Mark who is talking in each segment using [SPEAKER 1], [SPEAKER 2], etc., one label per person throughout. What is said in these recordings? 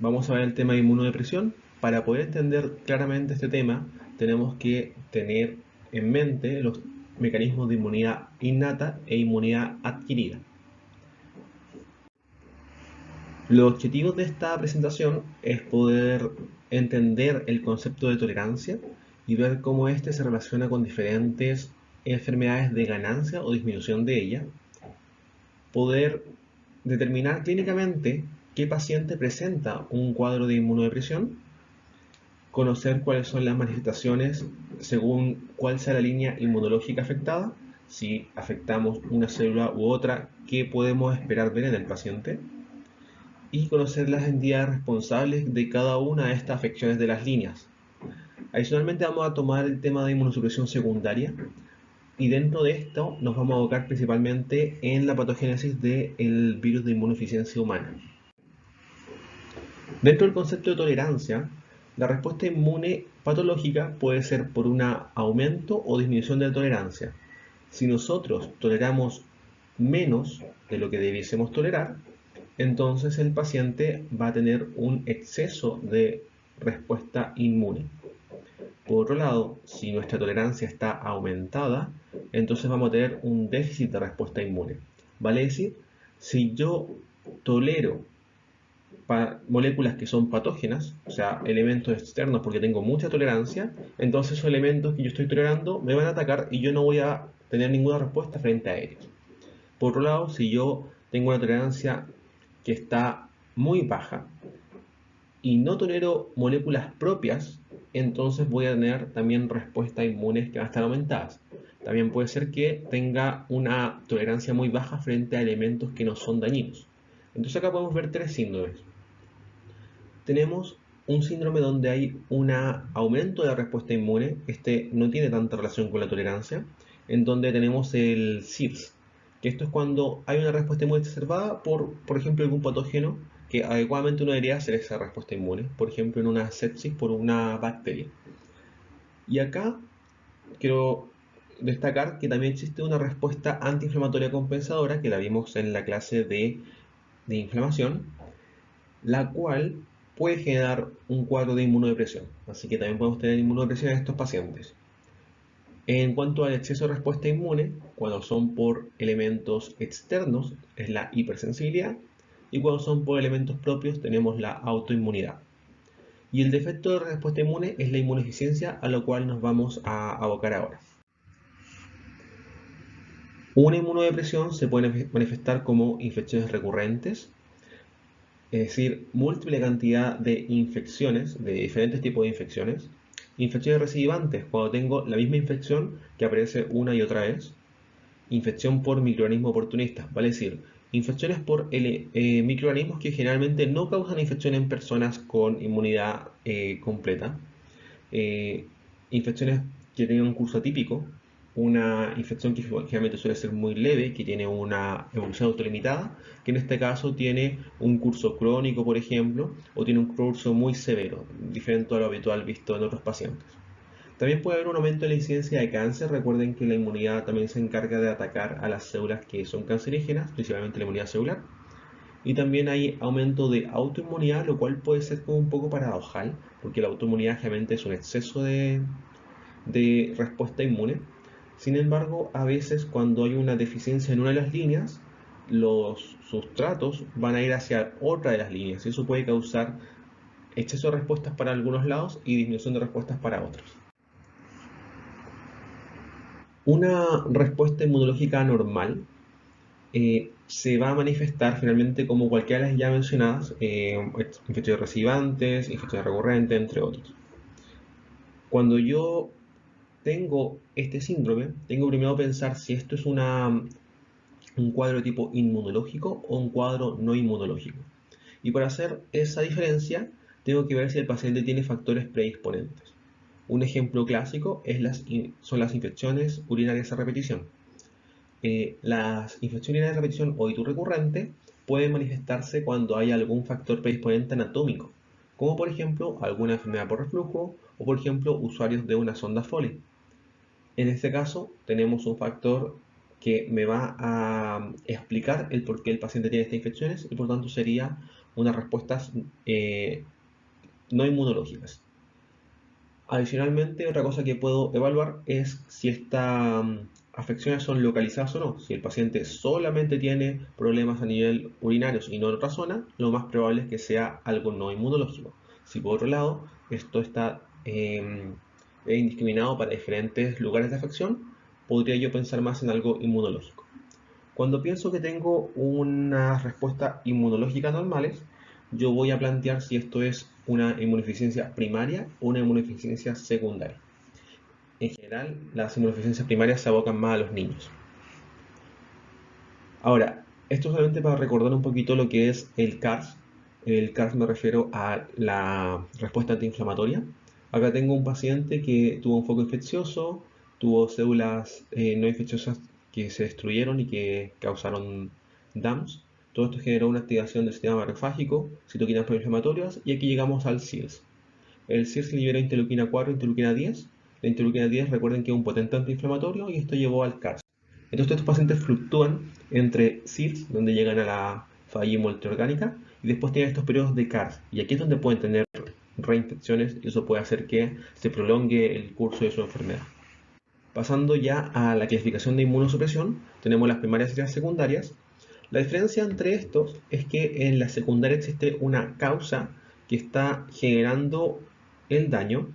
[SPEAKER 1] vamos a ver el tema de inmunodepresión. Para poder entender claramente este tema, tenemos que tener en mente los mecanismos de inmunidad innata e inmunidad adquirida. Los objetivos de esta presentación es poder entender el concepto de tolerancia y ver cómo éste se relaciona con diferentes enfermedades de ganancia o disminución de ella, poder determinar clínicamente qué paciente presenta un cuadro de inmunodepresión, conocer cuáles son las manifestaciones según cuál sea la línea inmunológica afectada, si afectamos una célula u otra, qué podemos esperar ver en el paciente, y conocer las entidades responsables de cada una de estas afecciones de las líneas. Adicionalmente vamos a tomar el tema de inmunosupresión secundaria, y dentro de esto nos vamos a abocar principalmente en la patogénesis del virus de inmunodeficiencia humana. Dentro del concepto de tolerancia, la respuesta inmune patológica puede ser por un aumento o disminución de la tolerancia. Si nosotros toleramos menos de lo que debiésemos tolerar, entonces el paciente va a tener un exceso de respuesta inmune. Por otro lado, si nuestra tolerancia está aumentada, entonces vamos a tener un déficit de respuesta inmune. Vale decir, si yo tolero moléculas que son patógenas, o sea, elementos externos porque tengo mucha tolerancia, entonces esos elementos que yo estoy tolerando me van a atacar y yo no voy a tener ninguna respuesta frente a ellos. Por otro lado, si yo tengo una tolerancia que está muy baja y no tolero moléculas propias, entonces voy a tener también respuestas inmunes que van a estar aumentadas. También puede ser que tenga una tolerancia muy baja frente a elementos que no son dañinos. Entonces acá podemos ver tres síndromes. Tenemos un síndrome donde hay un aumento de la respuesta inmune, este no tiene tanta relación con la tolerancia, en donde tenemos el CIRS, que esto es cuando hay una respuesta inmune exacerbada por ejemplo, algún patógeno que adecuadamente uno debería hacer esa respuesta inmune, por ejemplo, en una sepsis por una bacteria. Y acá quiero destacar que también existe una respuesta antiinflamatoria compensadora, que la vimos en la clase de inflamación, la cual puede generar un cuadro de inmunodepresión. Así que también podemos tener inmunodepresión en estos pacientes. En cuanto al exceso de respuesta inmune, cuando son por elementos externos, es la hipersensibilidad, y cuando son por elementos propios, tenemos la autoinmunidad. Y el defecto de respuesta inmune es la inmunodeficiencia, a lo cual nos vamos a abocar ahora. Una inmunodepresión se puede manifestar como infecciones recurrentes, es decir, múltiple cantidad de infecciones, de diferentes tipos de infecciones. Infecciones recidivantes, cuando tengo la misma infección que aparece una y otra vez. Infección por microorganismos oportunistas, vale decir, infecciones por microorganismos que generalmente no causan infección en personas con inmunidad completa. Infecciones que tienen un curso atípico, una infección que generalmente suele ser muy leve, que tiene una evolución autolimitada, que en este caso tiene un curso crónico, por ejemplo, o tiene un curso muy severo, diferente a lo habitual visto en otros pacientes. También puede haber un aumento de la incidencia de cáncer. Recuerden que la inmunidad también se encarga de atacar a las células que son cancerígenas, principalmente la inmunidad celular. Y también hay aumento de autoinmunidad, lo cual puede ser como un poco paradojal, porque la autoinmunidad generalmente es un exceso de respuesta inmune. Sin embargo, a veces cuando hay una deficiencia en una de las líneas, los sustratos van a ir hacia otra de las líneas y eso puede causar exceso de respuestas para algunos lados y disminución de respuestas para otros. Una respuesta inmunológica normal se va a manifestar finalmente como cualquiera de las ya mencionadas, infecciones recidivantes, infecciones recurrentes, entre otros. Cuando yo tengo este síndrome, tengo primero que pensar si esto es un cuadro de tipo inmunológico o un cuadro no inmunológico. Y para hacer esa diferencia, tengo que ver si el paciente tiene factores predisponentes. Un ejemplo clásico son las infecciones urinarias a repetición. Las infecciones urinarias de repetición o ITU recurrente pueden manifestarse cuando hay algún factor predisponente anatómico, como por ejemplo alguna enfermedad por reflujo o por ejemplo usuarios de una sonda Foley. En este caso tenemos un factor que me va a explicar el por qué el paciente tiene estas infecciones y por tanto sería unas respuestas no inmunológicas. Adicionalmente, otra cosa que puedo evaluar es si estas afecciones son localizadas o no. Si el paciente solamente tiene problemas a nivel urinario y no en otra zona, lo más probable es que sea algo no inmunológico. Si por otro lado esto está indiscriminado para diferentes lugares de afección, podría yo pensar más en algo inmunológico. Cuando pienso que tengo una respuesta inmunológica normales, yo voy a plantear si esto es una inmunodeficiencia primaria o una inmunodeficiencia secundaria. En general, las inmunodeficiencias primarias se abocan más a los niños. Ahora, esto solamente para recordar un poquito lo que es el CARS. El CARS me refiero a la respuesta antiinflamatoria. Acá tengo un paciente que tuvo un foco infeccioso, tuvo células no infecciosas que se destruyeron y que causaron DAMS. Todo esto generó una activación del sistema macrofágico, citoquinas proinflamatorias, y aquí llegamos al CIRS. El CIRS libera interleuquina 4 e interleuquina 10. La interleuquina 10, recuerden que es un potente antiinflamatorio, y esto llevó al CARS. Entonces estos pacientes fluctúan entre CIRS, donde llegan a la falla multiorgánica, y después tienen estos periodos de CARS. Y aquí es donde pueden tener reinfecciones, y eso puede hacer que se prolongue el curso de su enfermedad. Pasando ya a la clasificación de inmunosupresión, tenemos las primarias y las secundarias. La diferencia entre estos es que en la secundaria existe una causa que está generando el daño.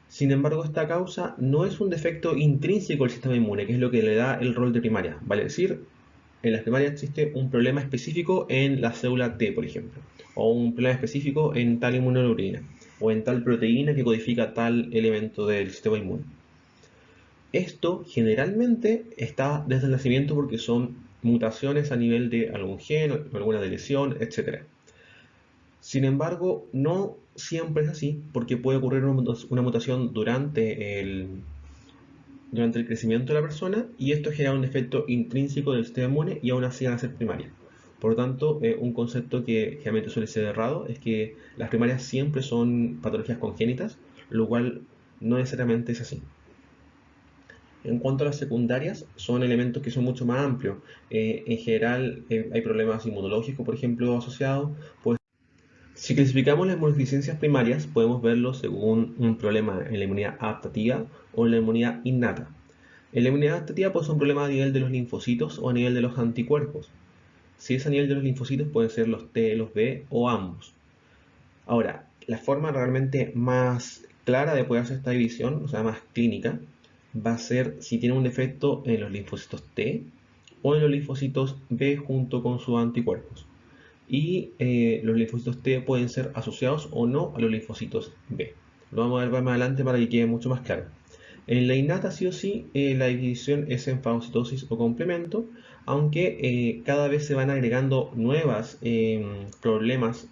[SPEAKER 1] Sin embargo, esta causa no es un defecto intrínseco del sistema inmune, que es lo que le da el rol de primaria. Vale decir, en las primarias existe un problema específico en la célula T, por ejemplo, o un problema específico en tal inmunoglobulina, o en tal proteína que codifica tal elemento del sistema inmune. Esto generalmente está desde el nacimiento porque son mutaciones a nivel de algún gen, alguna lesión, etc. Sin embargo, no siempre es así, porque puede ocurrir una mutación durante el crecimiento de la persona, y esto genera un efecto intrínseco del sistema inmune y aún así van a ser primarias. Por lo tanto, un concepto que generalmente suele ser errado es que las primarias siempre son patologías congénitas, lo cual no necesariamente es así. En cuanto a las secundarias, son elementos que son mucho más amplios. En general, hay problemas inmunológicos, por ejemplo, asociados. Pues, si clasificamos las inmunodeficiencias primarias, podemos verlo según un problema en la inmunidad adaptativa o en la inmunidad innata. En la inmunidad adaptativa puede ser un problema a nivel de los linfocitos o a nivel de los anticuerpos. Si es a nivel de los linfocitos, pueden ser los T, los B o ambos. Ahora, la forma realmente más clara de poder hacer esta división, o sea, más clínica, va a ser si tiene un defecto en los linfocitos T o en los linfocitos B junto con sus anticuerpos. Y los linfocitos T pueden ser asociados o no a los linfocitos B. Lo vamos a ver más adelante para que quede mucho más claro. En la innata sí o sí, la división es en fagocitosis o complemento, aunque cada vez se van agregando nuevos problemas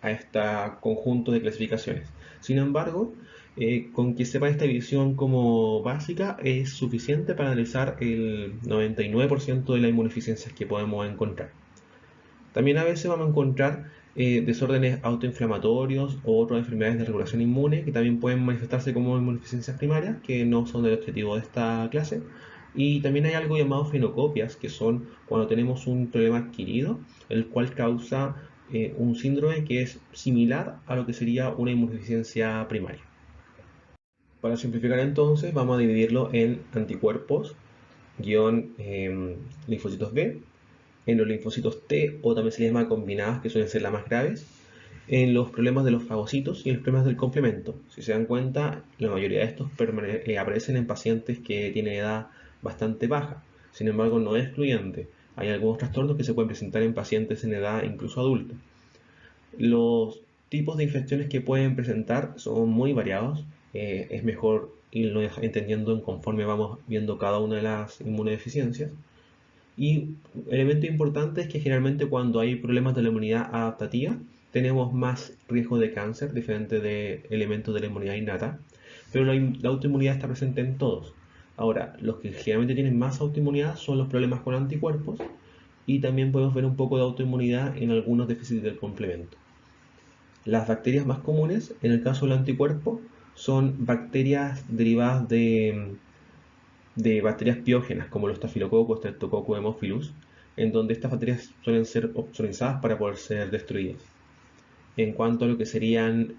[SPEAKER 1] a este conjunto de clasificaciones. Sin embargo, con que sepan esta división como básica es suficiente para analizar el 99% de las inmunodeficiencias que podemos encontrar. También a veces vamos a encontrar desórdenes autoinflamatorios o otras enfermedades de regulación inmune que también pueden manifestarse como inmunodeficiencias primarias, que no son el objetivo de esta clase. Y también hay algo llamado fenocopias, que son cuando tenemos un problema adquirido, el cual causa un síndrome que es similar a lo que sería una inmunodeficiencia primaria. Para simplificar entonces, vamos a dividirlo en anticuerpos, linfocitos B, en los linfocitos T, o también se les llama combinadas, que suelen ser las más graves, en los problemas de los fagocitos y en los problemas del complemento. Si se dan cuenta, la mayoría de estos aparecen en pacientes que tienen edad bastante baja. Sin embargo, no es excluyente. Hay algunos trastornos que se pueden presentar en pacientes en edad incluso adulta. Los tipos de infecciones que pueden presentar son muy variados. Es mejor irlo entendiendo conforme vamos viendo cada una de las inmunodeficiencias. Y elemento importante es que generalmente cuando hay problemas de la inmunidad adaptativa tenemos más riesgo de cáncer, diferente de elementos de la inmunidad innata, pero la autoinmunidad está presente en todos. Ahora, los que generalmente tienen más autoinmunidad son los problemas con anticuerpos, y también podemos ver un poco de autoinmunidad en algunos déficits del complemento. Las bacterias más comunes, en el caso del anticuerpo, son bacterias derivadas de bacterias piógenas como los Staphylococcus, Streptococcus, Haemophilus, en donde estas bacterias suelen ser opsonizadas para poder ser destruidas. En cuanto a lo que serían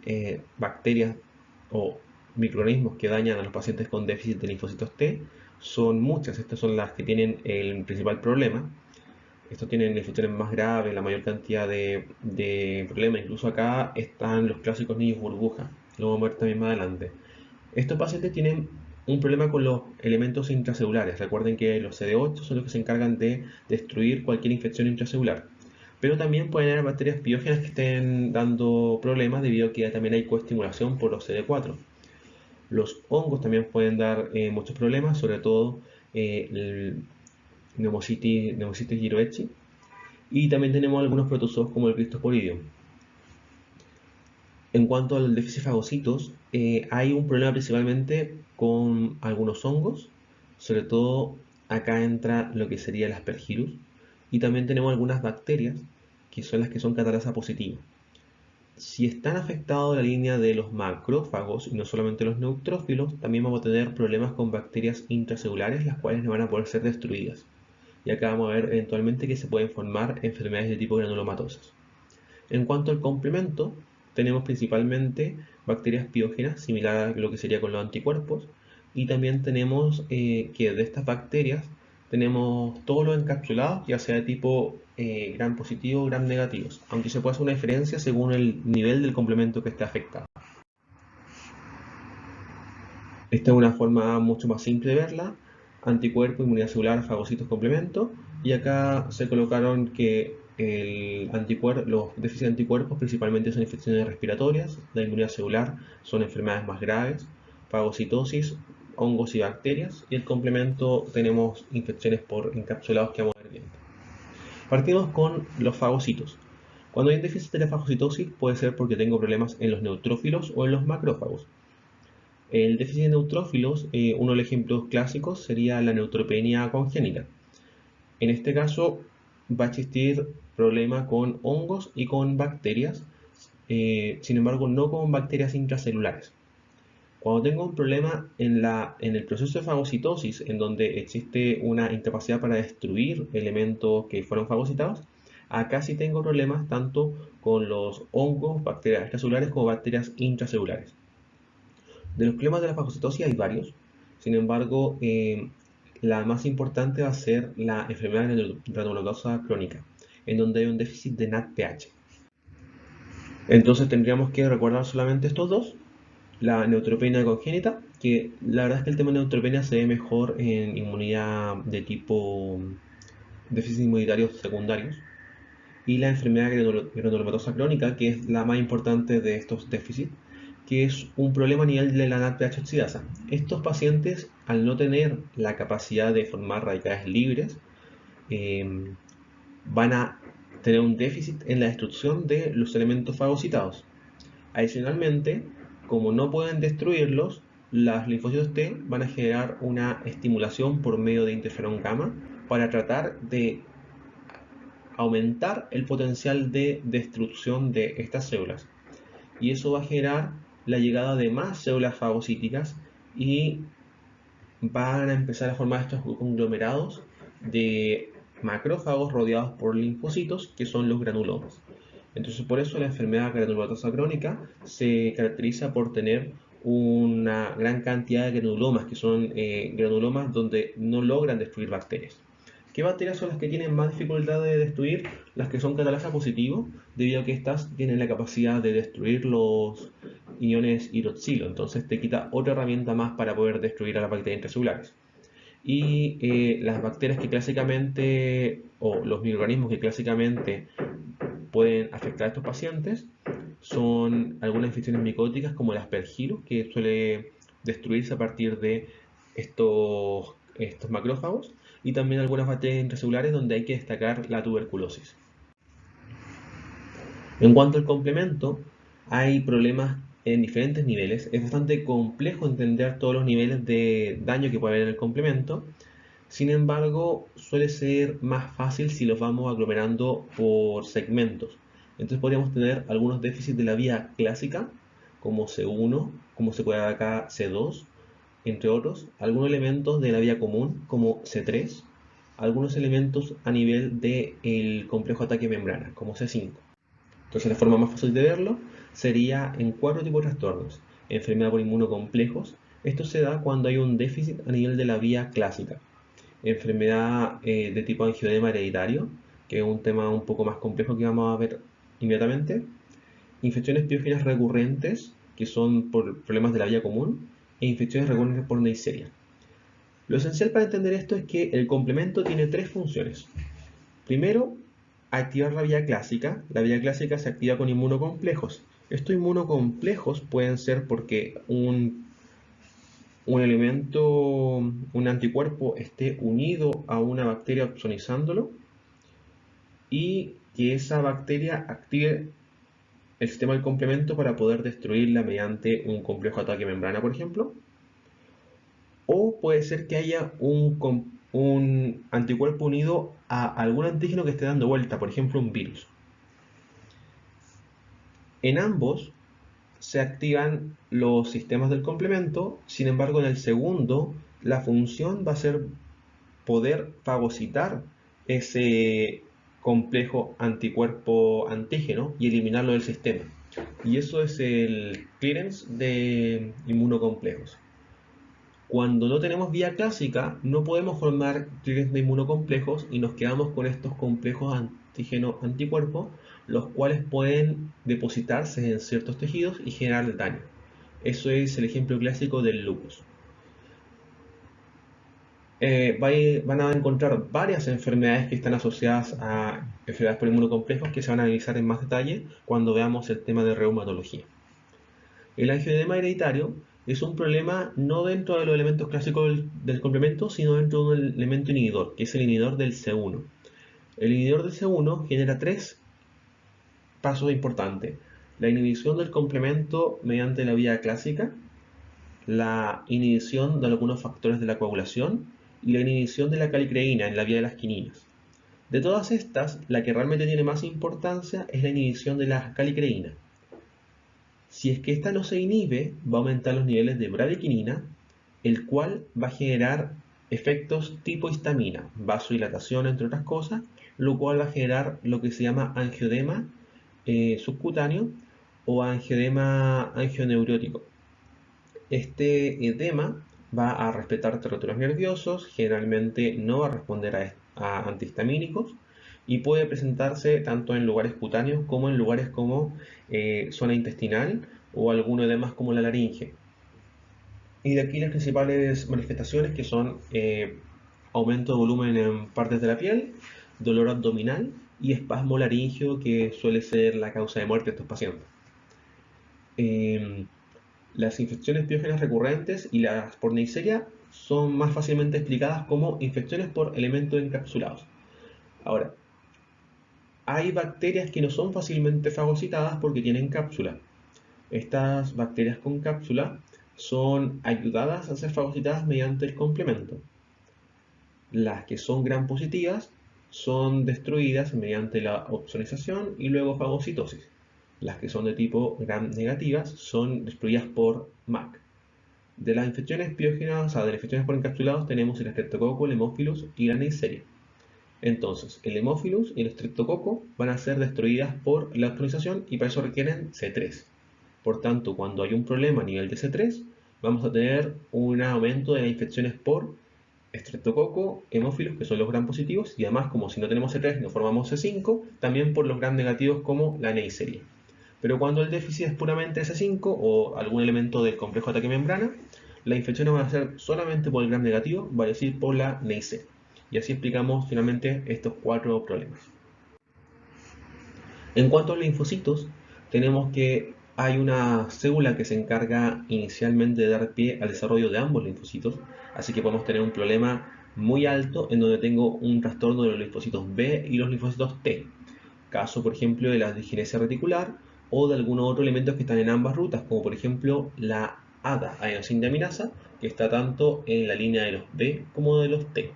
[SPEAKER 1] bacterias o microorganismos que dañan a los pacientes con déficit de linfocitos T, son muchas. Estas son las que tienen el principal problema. Estos tienen infecciones más graves, la mayor cantidad de problemas. Incluso acá están los clásicos niños burbuja. Lo vamos a ver también más adelante. Estos pacientes tienen un problema con los elementos intracelulares. Recuerden que los CD8 son los que se encargan de destruir cualquier infección intracelular. Pero también pueden haber bacterias piógenas que estén dando problemas debido a que también hay coestimulación por los CD4. Los hongos también pueden dar muchos problemas, sobre todo el Pneumocystis jirovecii. Y también tenemos algunos protozoos como el Cryptosporidium. En cuanto al déficit de fagocitos, hay un problema principalmente con algunos hongos, sobre todo acá entra lo que sería el Aspergillus, y también tenemos algunas bacterias que son las que son catalasa positivas. Si están afectados la línea de los macrófagos y no solamente los neutrófilos, también vamos a tener problemas con bacterias intracelulares, las cuales no van a poder ser destruidas. Y acá vamos a ver eventualmente que se pueden formar enfermedades de tipo granulomatosas. En cuanto al complemento, tenemos principalmente bacterias piógenas, similar a lo que sería con los anticuerpos, y también tenemos que de estas bacterias tenemos todos los encapsulados, ya sea de tipo gram positivo o gram negativos, aunque se puede hacer una diferencia según el nivel del complemento que esté afectado. Esta es una forma mucho más simple de verla: anticuerpo, inmunidad celular, fagocitos, complemento, y acá se colocaron que los déficits de anticuerpos principalmente son infecciones respiratorias, la inmunidad celular son enfermedades más graves, fagocitosis, hongos y bacterias, y el complemento tenemos infecciones por encapsulados que vamos a ver bien. Partimos con los fagocitos. Cuando hay un déficit de la fagocitosis puede ser porque tengo problemas en los neutrófilos o en los macrófagos. El déficit de neutrófilos, uno de los ejemplos clásicos sería la neutropenia congénita. En este caso va a existir problema con hongos y con bacterias, sin embargo no con bacterias intracelulares. Cuando tengo un problema en el proceso de fagocitosis, en donde existe una incapacidad para destruir elementos que fueron fagocitados, acá sí tengo problemas tanto con los hongos, bacterias extracelulares como bacterias intracelulares. De los problemas de la fagocitosis hay varios, sin embargo, la más importante va a ser la enfermedad granulomatosa crónica, en donde hay un déficit de NADPH. Entonces tendríamos que recordar solamente estos dos: la neutropenia congénita, que la verdad es que el tema de neutropenia se ve mejor en inmunidad de tipo déficit inmunitarios secundarios, y la enfermedad granulomatosa crónica, que es la más importante de estos déficits, que es un problema a nivel de la NADPH oxidasa. Estos pacientes, al no tener la capacidad de formar radicales libres, van a tener un déficit en la destrucción de los elementos fagocitados. Adicionalmente, como no pueden destruirlos, los linfocitos T van a generar una estimulación por medio de interferón gamma para tratar de aumentar el potencial de destrucción de estas células. Y eso va a generar la llegada de más células fagocíticas y van a empezar a formar estos conglomerados de macrófagos rodeados por linfocitos, que son los granulomas. Entonces, por eso la enfermedad granulomatosa crónica se caracteriza por tener una gran cantidad de granulomas, que son granulomas donde no logran destruir bacterias. ¿Qué bacterias son las que tienen más dificultad de destruir? Las que son catalasa positivo, debido a que estas tienen la capacidad de destruir los iones hidroxilo. Entonces te quita otra herramienta más para poder destruir a las bacterias intracelulares. Y las bacterias que clásicamente, o los microorganismos que clásicamente pueden afectar a estos pacientes, son algunas infecciones micóticas como el Aspergillus, que suele destruirse a partir de estos macrófagos, y también algunas bacterias intracelulares, donde hay que destacar la tuberculosis. En cuanto al complemento, hay problemas en diferentes niveles. Es bastante complejo entender todos los niveles de daño que puede haber en el complemento. Sin embargo, suele ser más fácil si los vamos aglomerando por segmentos. Entonces podríamos tener algunos déficits de la vía clásica, como C1, como se puede ver acá C2, entre otros. Algunos elementos de la vía común, como C3, algunos elementos a nivel del complejo ataque membrana, como C5. Entonces la forma más fácil de verlo sería en 4 tipos de trastornos. Enfermedad por inmunocomplejos. Esto se da cuando hay un déficit a nivel de la vía clásica. Enfermedad de tipo angioedema hereditario, que es un tema un poco más complejo que vamos a ver inmediatamente. Infecciones piógenas recurrentes, que son por problemas de la vía común, e infecciones recurrentes por Neisseria. Lo esencial para entender esto es que el complemento tiene 3 funciones. Primero, activar la vía clásica. La vía clásica se activa con inmunocomplejos. Estos inmunocomplejos pueden ser porque un elemento, un anticuerpo esté unido a una bacteria opsonizándolo y que esa bacteria active el sistema del complemento para poder destruirla mediante un complejo ataque membrana, por ejemplo. O puede ser que haya un anticuerpo unido a algún antígeno que esté dando vuelta, por ejemplo un virus. En ambos se activan los sistemas del complemento, sin embargo en el segundo la función va a ser poder fagocitar ese complejo anticuerpo antígeno y eliminarlo del sistema. Y eso es el clearance de inmunocomplejos. Cuando no tenemos vía clásica, no podemos formar clearance de inmunocomplejos y nos quedamos con estos complejos antígeno-anticuerpos, los cuales pueden depositarse en ciertos tejidos y generar daño. Eso es el ejemplo clásico del lupus. Van a encontrar varias enfermedades que están asociadas a enfermedades por inmunocomplejos que se van a analizar en más detalle cuando veamos el tema de reumatología. El angioedema hereditario es un problema no dentro de los elementos clásicos del complemento, sino dentro de un elemento inhibidor, que es el inhibidor del C1. El inhibidor del C1 genera 3 pasos importantes. La inhibición del complemento mediante la vía clásica, la inhibición de algunos factores de la coagulación y la inhibición de la calicreína en la vía de las quininas. De todas estas, la que realmente tiene más importancia es la inhibición de la calicreína. Si es que esta no se inhibe, va a aumentar los niveles de bradykinin, el cual va a generar efectos tipo histamina, vasodilatación entre otras cosas, lo cual va a generar lo que se llama angioedema subcutáneo o angioedema angioneurótico. Este edema va a respetar territorios nerviosos, generalmente no va a responder a antihistamínicos y puede presentarse tanto en lugares cutáneos como en lugares como zona intestinal o algún edema como la laringe. Y de aquí las principales manifestaciones que son aumento de volumen en partes de la piel, dolor abdominal y espasmo laringeo, que suele ser la causa de muerte de estos pacientes. Las infecciones piógenas recurrentes y las por Neisseria son más fácilmente explicadas como infecciones por elementos encapsulados. Ahora, hay bacterias que no son fácilmente fagocitadas porque tienen cápsula. Estas bacterias con cápsula son ayudadas a ser fagocitadas mediante el complemento. Las que son gram positivas son destruidas mediante la opsonización y luego fagocitosis. Las que son de tipo gram negativas son destruidas por MAC. De las infecciones piógenas, o sea, de las infecciones por encapsulados, tenemos el estreptococo, el Haemophilus y la Neisseria. Entonces, el Haemophilus y el estreptococo van a ser destruidas por la opsonización y para eso requieren C3. Por tanto, cuando hay un problema a nivel de C3, vamos a tener un aumento de las infecciones por estreptococo, hemófilos, que son los gram positivos, y además, como si no tenemos C3 no formamos C5, también por los gram negativos como la Neisseria. Pero cuando el déficit es puramente C5 o algún elemento del complejo de ataque membrana, las infecciones van a ser solamente por el gram negativo, va a decir por la Neisseria. Y así explicamos finalmente estos 4 problemas. En cuanto a los linfocitos, tenemos que hay una célula que se encarga inicialmente de dar pie al desarrollo de ambos linfocitos, así que podemos tener un problema muy alto en donde tengo un trastorno de los linfocitos B y los linfocitos T. Caso, por ejemplo, de la disgenesia reticular o de algunos otros elementos que están en ambas rutas, como por ejemplo la ADA, adenosina que está tanto en la línea de los B como de los T.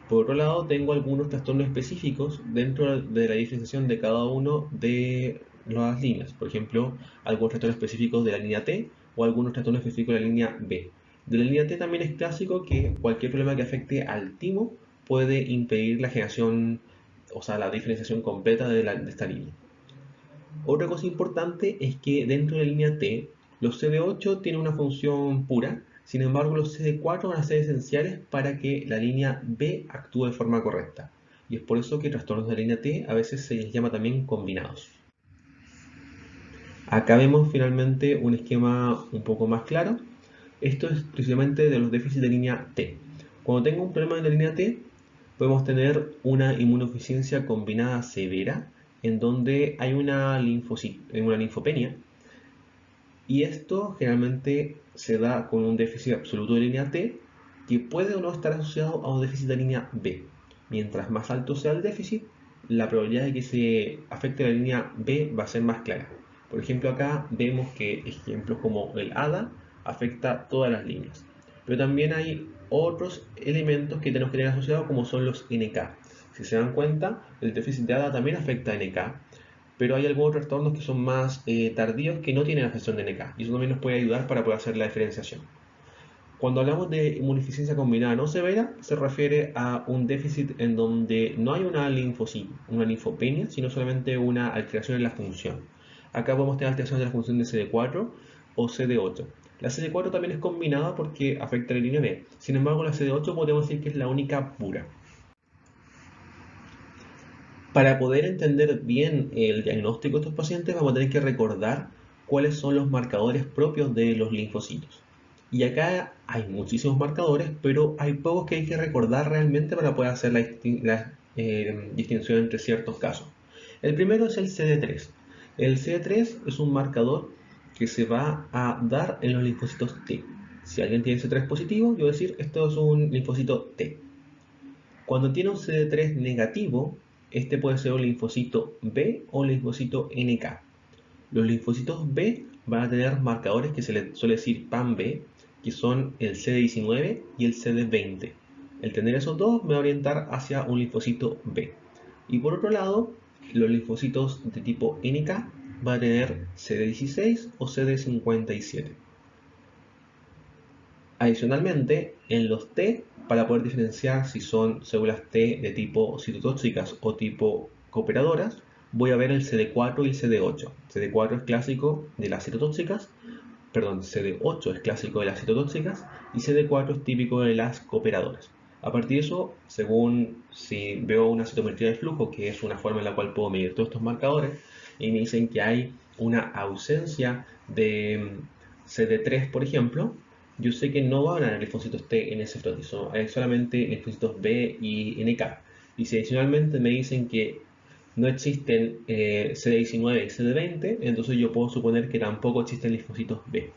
[SPEAKER 1] Por otro lado, tengo algunos trastornos específicos dentro de la diferenciación de cada uno de las líneas. Por ejemplo, algunos trastornos específicos de la línea T o algunos trastornos específicos de la línea B. De la línea T también es clásico que cualquier problema que afecte al timo puede impedir la generación, o sea, la diferenciación completa de esta línea. Otra cosa importante es que dentro de la línea T, los CD8 tienen una función pura, sin embargo los CD4 van a ser esenciales para que la línea B actúe de forma correcta. Y es por eso que trastornos de la línea T a veces se les llama también combinados. Acá vemos finalmente un esquema un poco más claro. Esto es precisamente de los déficits de línea T. Cuando tengo un problema en la línea T, podemos tener una inmunodeficiencia combinada severa, en donde hay una linfopenia, y esto generalmente se da con un déficit absoluto de línea T, que puede o no estar asociado a un déficit de línea B. Mientras más alto sea el déficit, la probabilidad de que se afecte la línea B va a ser más clara. Por ejemplo, acá vemos que ejemplos como el ADA afecta todas las líneas. Pero también hay otros elementos que tenemos que tener asociados, como son los NK. Si se dan cuenta, el déficit de ADA también afecta a NK, pero hay algunos trastornos que son más tardíos que no tienen afección de NK, y eso también nos puede ayudar para poder hacer la diferenciación. Cuando hablamos de inmunodeficiencia combinada no severa, se refiere a un déficit en donde no hay una linfopenia, sino solamente una alteración en la función. Acá podemos tener alteración de la función de CD4 o CD8. La CD4 también es combinada porque afecta a la línea B. Sin embargo, la CD8 podemos decir que es la única pura. Para poder entender bien el diagnóstico de estos pacientes, vamos a tener que recordar cuáles son los marcadores propios de los linfocitos. Y acá hay muchísimos marcadores, pero hay pocos que hay que recordar realmente para poder hacer la distinción entre ciertos casos. El primero es el CD3. El CD3 es un marcador que se va a dar en los linfocitos T. Si alguien tiene CD3 positivo, yo voy a decir esto es un linfocito T. Cuando tiene un CD3 negativo, este puede ser un linfocito B o un linfocito NK. Los linfocitos B van a tener marcadores que se les suele decir PAM-B, que son el CD19 y el CD20. El tener esos dos me va a orientar hacia un linfocito B. Y por otro lado, los linfocitos de tipo NK van a tener CD16 o CD57. Adicionalmente, en los T, para poder diferenciar si son células T de tipo citotóxicas o tipo cooperadoras, voy a ver el CD4 y el CD8. CD4 es clásico de las citotóxicas, perdón, CD8 es clásico de las citotóxicas y CD4 es típico de las cooperadoras. A partir de eso, según si veo una citometría de flujo, que es una forma en la cual puedo medir todos estos marcadores, y me dicen que hay una ausencia de CD3, por ejemplo, yo sé que no van a haber linfocitos T en ese frotis, hay solamente linfocitos B y NK. Y si adicionalmente me dicen que no existen CD19 y CD20, entonces yo puedo suponer que tampoco existen linfocitos B.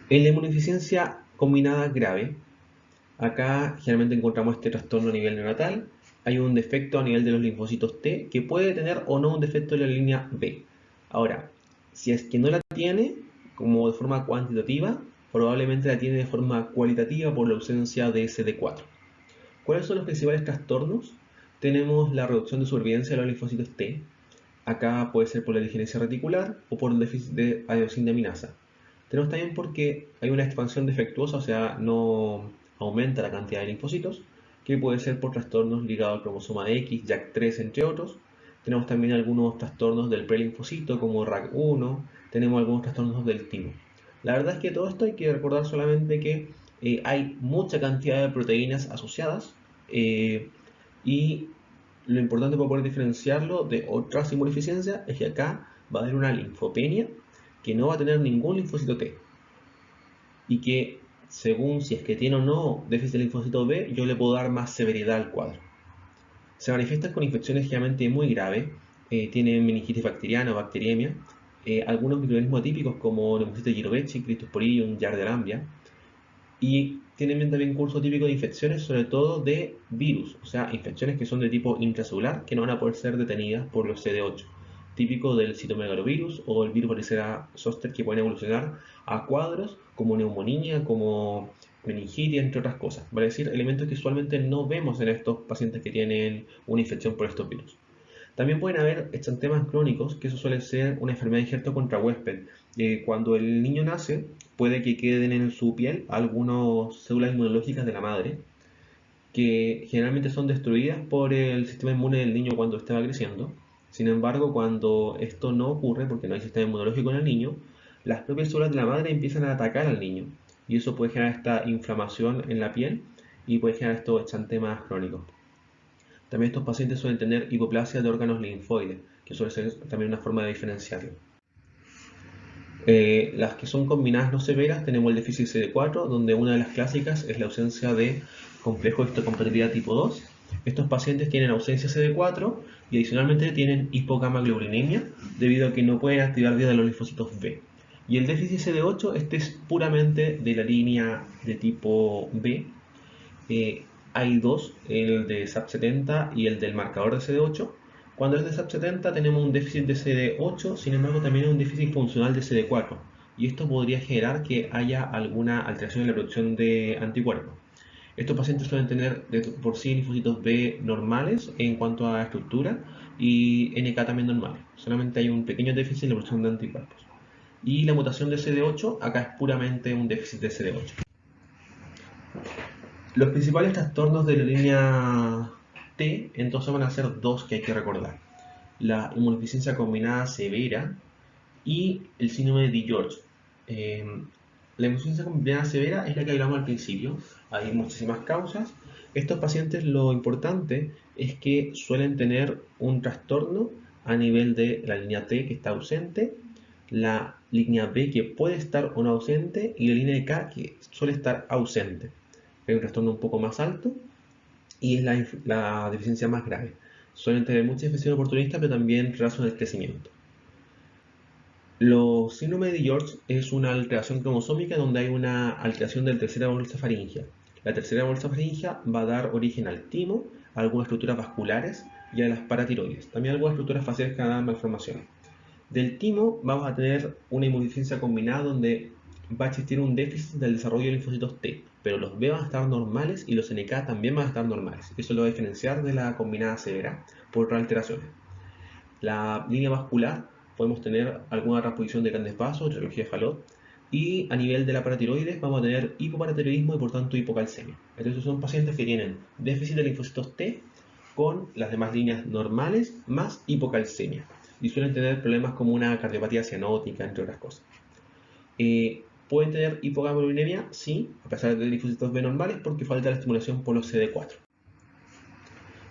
[SPEAKER 1] En la inmunodeficiencia combinada grave, acá generalmente encontramos este trastorno a nivel neonatal. Hay un defecto a nivel de los linfocitos T que puede tener o no un defecto en la línea B. Ahora, si es que no la tiene, como de forma cuantitativa, probablemente la tiene de forma cualitativa por la ausencia de CD4. ¿Cuáles son los principales trastornos? Tenemos la reducción de supervivencia de los linfocitos T. Acá puede ser por la digenesia reticular o por el déficit de adenosinaminasa. Tenemos también porque hay una expansión defectuosa, o sea, no aumenta la cantidad de linfocitos, que puede ser por trastornos ligados al cromosoma X, JAK3, entre otros. Tenemos también algunos trastornos del prelinfocito, como RAC1, tenemos algunos trastornos del timo. La verdad es que todo esto hay que recordar solamente que hay mucha cantidad de proteínas asociadas y lo importante para poder diferenciarlo de otras inmunodeficiencias es que acá va a haber una linfopenia que no va a tener ningún linfocito T y que según si es que tiene o no déficit de linfocito B, yo le puedo dar más severidad al cuadro. Se manifiestan con infecciones generalmente muy graves, tienen meningitis bacteriana o bacteriemia, algunos microorganismos atípicos como Pneumocystis jirovecii, Cryptosporidium, Giardia lamblia, y tienen también curso típico de infecciones, sobre todo de virus, o sea, infecciones que son de tipo intracelular que no van a poder ser detenidas por los CD8, típico del citomegalovirus o el virus varicela zoster, que pueden evolucionar a cuadros como neumonía, como meningitis, entre otras cosas. Vale decir, elementos que usualmente no vemos en estos pacientes que tienen una infección por estos virus. También pueden haber exantemas crónicos, que eso suele ser una enfermedad de injerto contra huésped. Cuando el niño nace, puede que queden en su piel algunas células inmunológicas de la madre, que generalmente son destruidas por el sistema inmune del niño cuando estaba creciendo. Sin embargo, cuando esto no ocurre, porque no hay sistema inmunológico en el niño, las propias células de la madre empiezan a atacar al niño. Y eso puede generar esta inflamación en la piel y puede generar estos exantemas crónicos. También estos pacientes suelen tener hipoplasia de órganos linfoides, que suele ser también una forma de diferenciarlo. Las que son combinadas no severas, tenemos el déficit CD4, donde una de las clásicas es la ausencia de complejo de histocompatibilidad tipo 2. Estos pacientes tienen ausencia CD4 y adicionalmente tienen hipogamaglobulinemia debido a que no pueden activar bien los linfocitos B. Y el déficit CD8, este es puramente de la línea de tipo B. Hay dos, el de SAP70 y el del marcador de CD8. Cuando es de SAP70 tenemos un déficit de CD8, sin embargo también hay un déficit funcional de CD4. Y esto podría generar que haya alguna alteración en la producción de anticuerpos. Estos pacientes suelen tener de por sí linfocitos B normales en cuanto a estructura y NK también normales. Solamente hay un pequeño déficit en la producción de anticuerpos. Y la mutación de CD8 acá es puramente un déficit de CD8. Los principales trastornos de la línea T entonces van a ser dos que hay que recordar: la inmunodeficiencia combinada severa y el síndrome de George. La inmunodeficiencia combinada severa es la que hablamos al principio. Hay muchísimas causas. Estos pacientes, lo importante es que suelen tener un trastorno a nivel de la línea T que está ausente, la línea B que puede estar o no ausente y la línea K que suele estar ausente. Hay un trastorno un poco más alto y es la deficiencia más grave. Suelen tener mucha infección oportunista, pero también retraso en el crecimiento. Los síndrome de George es una alteración cromosómica donde hay una alteración de la tercera bolsa faríngea. La tercera bolsa faríngea va a dar origen al timo, a algunas estructuras vasculares y a las paratiroides. También algunas estructuras faciales que dan malformaciones. Del timo vamos a tener una inmunodeficiencia combinada donde va a existir un déficit del desarrollo de linfocitos T, pero los B van a estar normales y los NK también van a estar normales. Eso lo va a diferenciar de la combinada severa por alteraciones. La línea vascular podemos tener alguna transposición de grandes vasos, etiología de Fallot, y a nivel de la paratiroides vamos a tener hipoparatiroidismo y por tanto hipocalcemia. Entonces son pacientes que tienen déficit de linfocitos T con las demás líneas normales más hipocalcemia y suelen tener problemas como una cardiopatía cianótica, entre otras cosas. ¿Pueden tener hipogamaglobulinemia? Sí, a pesar de linfocitos B normales, porque falta la estimulación por los CD4.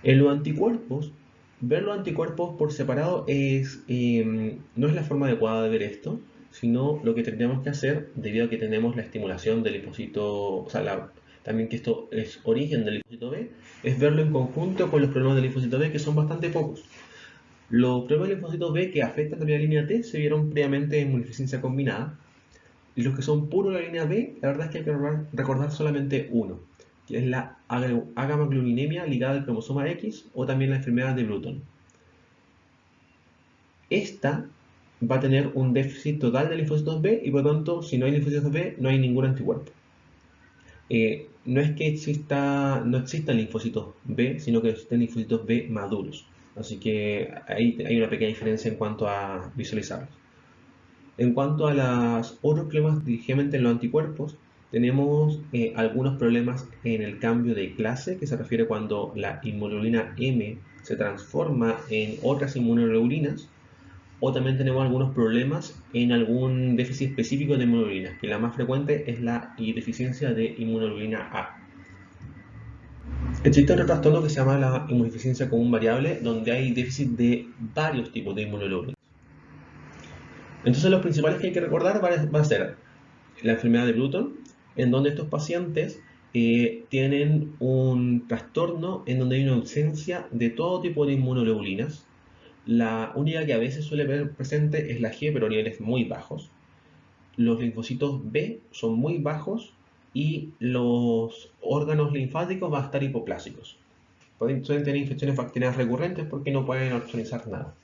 [SPEAKER 1] En los anticuerpos, ver los anticuerpos por separado no es la forma adecuada de ver esto, sino lo que tendríamos que hacer, debido a que tenemos la estimulación del linfocito, o sea, también que esto es origen del linfocito B, es verlo en conjunto con los problemas del linfocito B, que son bastante pocos. Los problemas del linfocito B que afectan también a la línea T se vieron previamente en inmunodeficiencia combinada. Y los que son puros de la línea B, la verdad es que hay que recordar solamente uno, que es la agamaglobulinemia ligada al cromosoma X o también la enfermedad de Bruton. Esta va a tener un déficit total de linfocitos B y por lo tanto, si no hay linfocitos B, no hay ningún anticuerpo. No es que no existan linfocitos B, sino que existen linfocitos B maduros. Así que ahí hay una pequeña diferencia en cuanto a visualizarlos. En cuanto a los otros problemas ligeramente en los anticuerpos, tenemos algunos problemas en el cambio de clase, que se refiere cuando la inmunoglobulina M se transforma en otras inmunoglobulinas, o también tenemos algunos problemas en algún déficit específico de inmunoglobulinas, que la más frecuente es la deficiencia de inmunoglobulina A. Existe otro trastorno que se llama la inmunodeficiencia común variable, donde hay déficit de varios tipos de inmunoglobulinas. Entonces los principales que hay que recordar va a ser la enfermedad de Bruton, en donde estos pacientes tienen un trastorno en donde hay una ausencia de todo tipo de inmunoglobulinas. La única que a veces suele ver presente es la G, pero a niveles muy bajos. Los linfocitos B son muy bajos y los órganos linfáticos van a estar hipoplásicos. Suelen tener infecciones bacterianas recurrentes porque no pueden organizar nada.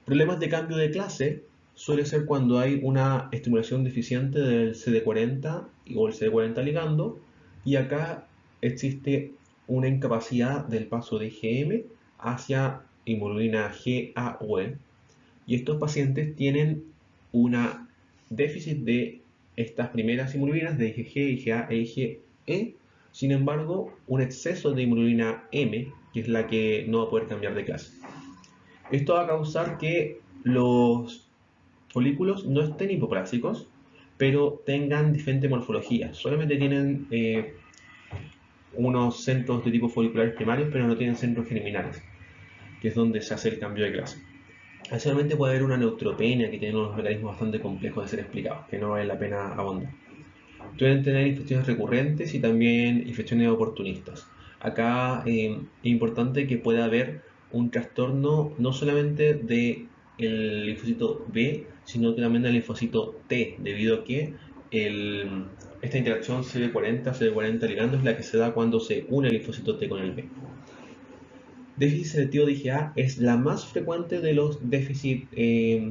[SPEAKER 1] Problemas de cambio de clase suele ser cuando hay una estimulación deficiente del CD40 o el CD40 ligando, y acá existe una incapacidad del paso de IgM hacia inmunoglobulina G, A o E, y estos pacientes tienen una déficit de estas primeras inmunoglinas de IgG, IgA e IgE. Sin embargo, un exceso de inmunoglina M, que es la que no va a poder cambiar de clase. Esto va a causar que los folículos no estén hipoplásicos, pero tengan diferente morfología. Solamente tienen unos centros de tipo folliculares primarios, pero no tienen centros germinales, que es donde se hace el cambio de clase. Adicionalmente puede haber una neutropenia que tiene unos mecanismos bastante complejos de ser explicados, que no vale la pena abundar. Pueden tener infecciones recurrentes y también infecciones oportunistas. Acá es importante que pueda haber un trastorno no solamente del linfocito B, sino que también del linfocito T, debido a que esta interacción CD40 ligando es la que se da cuando se une el linfocito T con el B. Déficit selectivo de IgA es la más frecuente de los déficits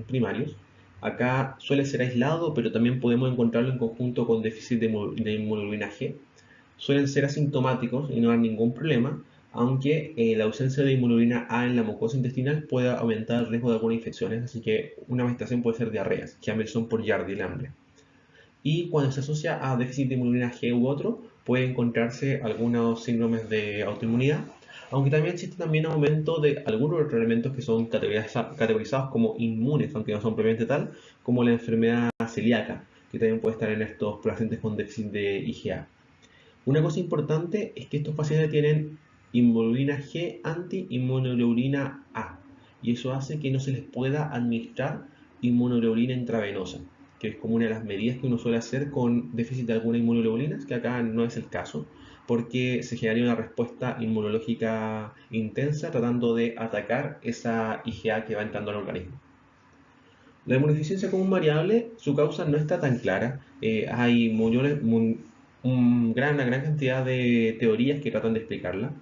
[SPEAKER 1] primarios. Acá suele ser aislado, pero también podemos encontrarlo en conjunto con déficit de inmunoglobulina G. Suelen ser asintomáticos y no dan ningún problema, aunque la ausencia de inmunoglobulina A en la mucosa intestinal puede aumentar el riesgo de algunas infecciones, así que una manifestación puede ser diarreas, que son por Yardi-Lambre. Y cuando se asocia a déficit de inmunoglobulina G u otro, puede encontrarse algunos síndromes de autoinmunidad, aunque también existe también aumento de algunos otros elementos que son categorizados como inmunes, aunque no son propiamente tal, como la enfermedad celíaca, que también puede estar en estos pacientes con déficit de IgA. Una cosa importante es que estos pacientes tienen inmunoglobulina G anti-inmunoglobulina A, y eso hace que no se les pueda administrar inmunoglobulina intravenosa, que es como una de las medidas que uno suele hacer con déficit de alguna inmunoglobulina, que acá no es el caso, porque se generaría una respuesta inmunológica intensa tratando de atacar esa IgA que va entrando al organismo. La inmunodeficiencia común variable, su causa no está tan clara. Hay una gran cantidad de teorías que tratan de explicarla.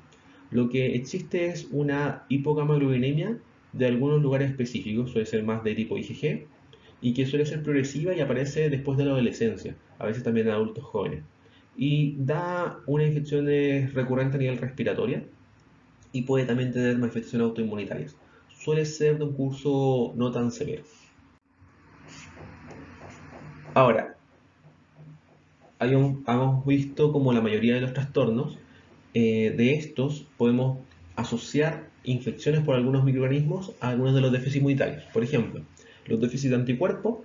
[SPEAKER 1] Lo que existe es una hipogammaglobulinemia de algunos lugares específicos, suele ser más de tipo IgG, y que suele ser progresiva y aparece después de la adolescencia, a veces también en adultos jóvenes. Y da una infección recurrente a nivel respiratoria y puede también tener manifestaciones autoinmunitarias. Suele ser de un curso no tan severo. Ahora, hemos visto como la mayoría de los trastornos, de estos podemos asociar infecciones por algunos microorganismos a algunos de los déficits inmunitarios. Por ejemplo, los déficits de anticuerpos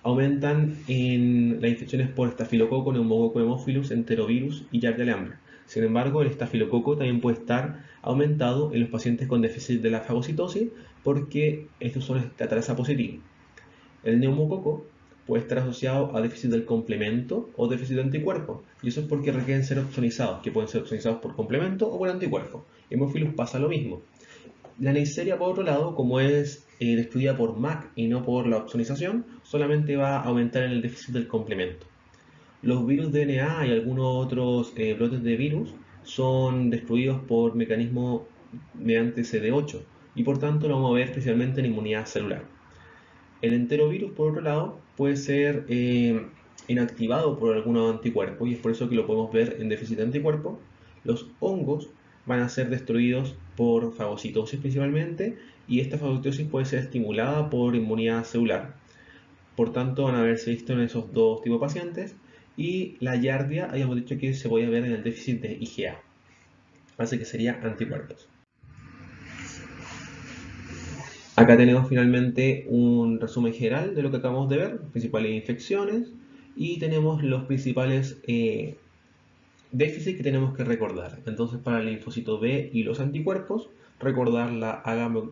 [SPEAKER 1] aumentan en las infecciones por estafilococo, neumococo, hemophilus, enterovirus y Yardi-Lambre. Sin embargo, el estafilococo también puede estar aumentado en los pacientes con déficit de la fagocitosis porque estos son estatalasa positivos. El neumococo puede estar asociado a déficit del complemento o déficit de anticuerpos, y eso es porque requieren ser opsonizados, que pueden ser opsonizados por complemento o por anticuerpos. Hemophilus pasa lo mismo. La Neisseria, por otro lado, como es destruida por MAC y no por la opsonización, solamente va a aumentar en el déficit del complemento. Los virus DNA y algunos otros brotes de virus son destruidos por mecanismo mediante CD8 y por tanto lo vamos a ver especialmente en inmunidad celular. El enterovirus, por otro lado, puede ser inactivado por algunos anticuerpos y es por eso que lo podemos ver en déficit de anticuerpos. Los hongos van a ser destruidos por fagocitosis principalmente y esta fagocitosis puede ser estimulada por inmunidad celular. Por tanto, van a verse visto en esos dos tipos de pacientes y la yardia habíamos dicho que se puede ver en el déficit de IgA, así que sería anticuerpos. Acá tenemos finalmente un resumen general de lo que acabamos de ver, principales infecciones, y tenemos los principales déficits que tenemos que recordar. Entonces, para el linfocito B y los anticuerpos, recordar la